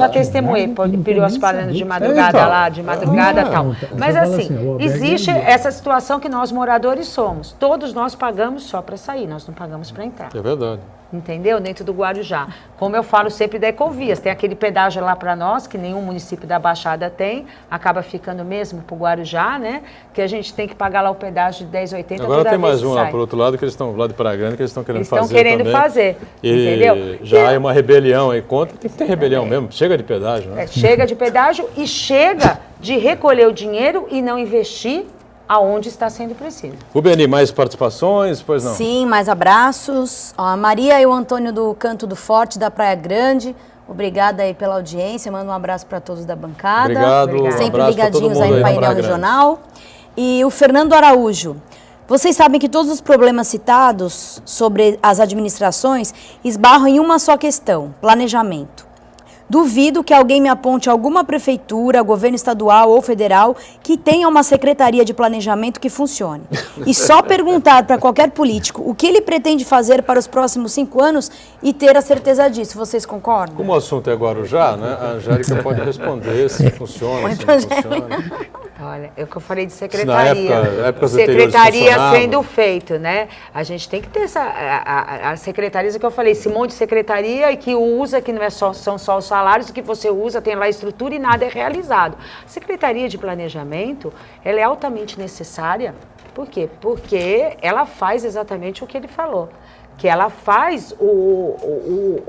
[SPEAKER 4] testemunhei peruas falando de madrugada lá, de madrugada e tal. Mas assim, existe essa situação que nós moradores somos. Todos nós pagamos só para sair, nós não pagamos para entrar.
[SPEAKER 1] É verdade.
[SPEAKER 4] Entendeu? Dentro do Guarujá. Como eu falo sempre da Ecovias, tem aquele pedágio lá para nós, que nenhum município da Baixada tem, acaba ficando mesmo para o Guarujá, né? Que a gente tem que pagar lá o pedágio de 10,80.
[SPEAKER 1] Agora tem mais um lá para o outro lado, que eles estão lá de Praia Grande, que eles estão querendo fazer.
[SPEAKER 4] Eles estão querendo fazer, entendeu?
[SPEAKER 1] Já é uma rebelião aí contra, tem que ter rebelião mesmo, chega de pedágio, né?
[SPEAKER 4] Chega de pedágio e chega de recolher o dinheiro e não investir aonde está sendo preciso.
[SPEAKER 1] Rubeni, mais participações? Pois não?
[SPEAKER 5] Sim, mais abraços. A Maria e o Antônio do Canto do Forte, da Praia Grande. Obrigada aí pela audiência. Manda um abraço para todos da bancada.
[SPEAKER 1] Obrigado.
[SPEAKER 5] Sempre ligadinhos aí no painel regional. E o Fernando Araújo. Vocês sabem que todos os problemas citados sobre as administrações esbarram em uma só questão: planejamento. Duvido que alguém me aponte alguma prefeitura, governo estadual ou federal que tenha uma secretaria de planejamento que funcione. E só perguntar para qualquer político o que ele pretende fazer para os próximos 5 anos e ter a certeza disso. Vocês concordam?
[SPEAKER 1] Como o assunto é Guarujá, né? A Angélica pode responder se funciona, se não funciona.
[SPEAKER 4] Olha, eu que eu falei de secretaria.
[SPEAKER 1] Na época
[SPEAKER 4] secretaria sendo feito, né? A gente tem que ter a secretarias que eu falei, esse monte de secretaria e que usa, que não é são só os salários que você usa, tem lá a estrutura e nada é realizado. A Secretaria de Planejamento, ela é altamente necessária. Por quê? Porque ela faz exatamente o que ele falou. Que ela faz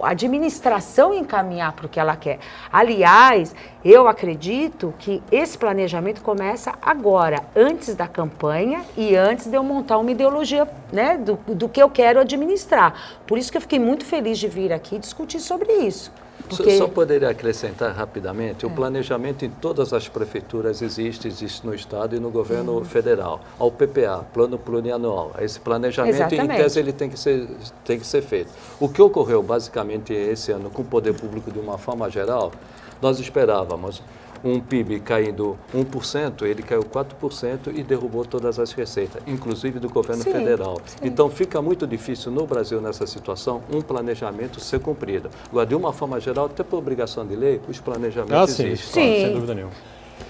[SPEAKER 4] a administração encaminhar para o que ela quer. Aliás, eu acredito que esse planejamento começa agora, antes da campanha e antes de eu montar uma ideologia, né, do que eu quero administrar. Por isso que eu fiquei muito feliz de vir aqui discutir sobre isso. Porque...
[SPEAKER 2] Só poderia acrescentar rapidamente, o planejamento em todas as prefeituras existe no Estado e no governo federal. Ao PPA, Plano Plurianual. Esse planejamento, em tese, ele tem que ser feito. O que ocorreu basicamente esse ano com o poder público de uma forma geral, nós esperávamos um PIB caindo 1%, ele caiu 4% e derrubou todas as receitas, inclusive do governo federal. Sim. Então fica muito difícil no Brasil, nessa situação, um planejamento ser cumprido. Agora, de uma forma geral, até por obrigação de lei, os planejamentos existem.
[SPEAKER 1] Claro, sem dúvida nenhuma.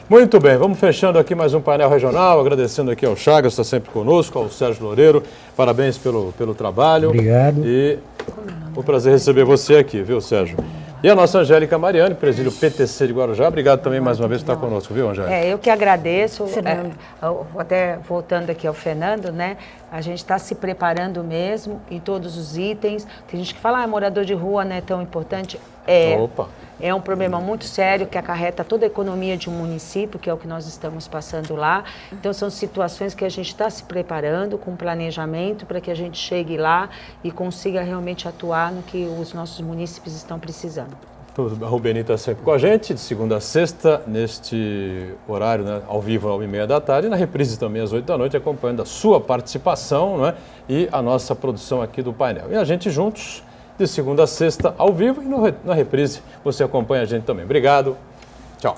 [SPEAKER 1] Muito bem, vamos fechando aqui mais um painel regional, agradecendo aqui ao Chagas, está sempre conosco, ao Sérgio Loureiro, parabéns pelo trabalho.
[SPEAKER 3] Obrigado.
[SPEAKER 1] E Um prazer receber você aqui, viu, Sérgio? E a nossa Angélica Mariani, presídio PTC de Guarujá. Obrigado também mais uma vez por estar conosco, viu, Angélica?
[SPEAKER 4] Eu que agradeço.
[SPEAKER 5] Fernando.
[SPEAKER 4] Até voltando aqui ao Fernando, né? A gente está se preparando mesmo em todos os itens. Tem gente que fala, morador de rua não é tão importante.
[SPEAKER 1] Opa!
[SPEAKER 4] É um problema muito sério que acarreta toda a economia de um município, que é o que nós estamos passando lá. Então, são situações que a gente está se preparando com planejamento para que a gente chegue lá e consiga realmente atuar no que os nossos munícipes estão precisando.
[SPEAKER 1] A Rubeni está sempre com a gente, de segunda a sexta, neste horário, né, ao vivo, às 13h, e na reprise também às 20h, acompanhando a sua participação, né, e a nossa produção aqui do painel. E a gente juntos, de segunda a sexta, ao vivo, e na reprise você acompanha a gente também. Obrigado, tchau.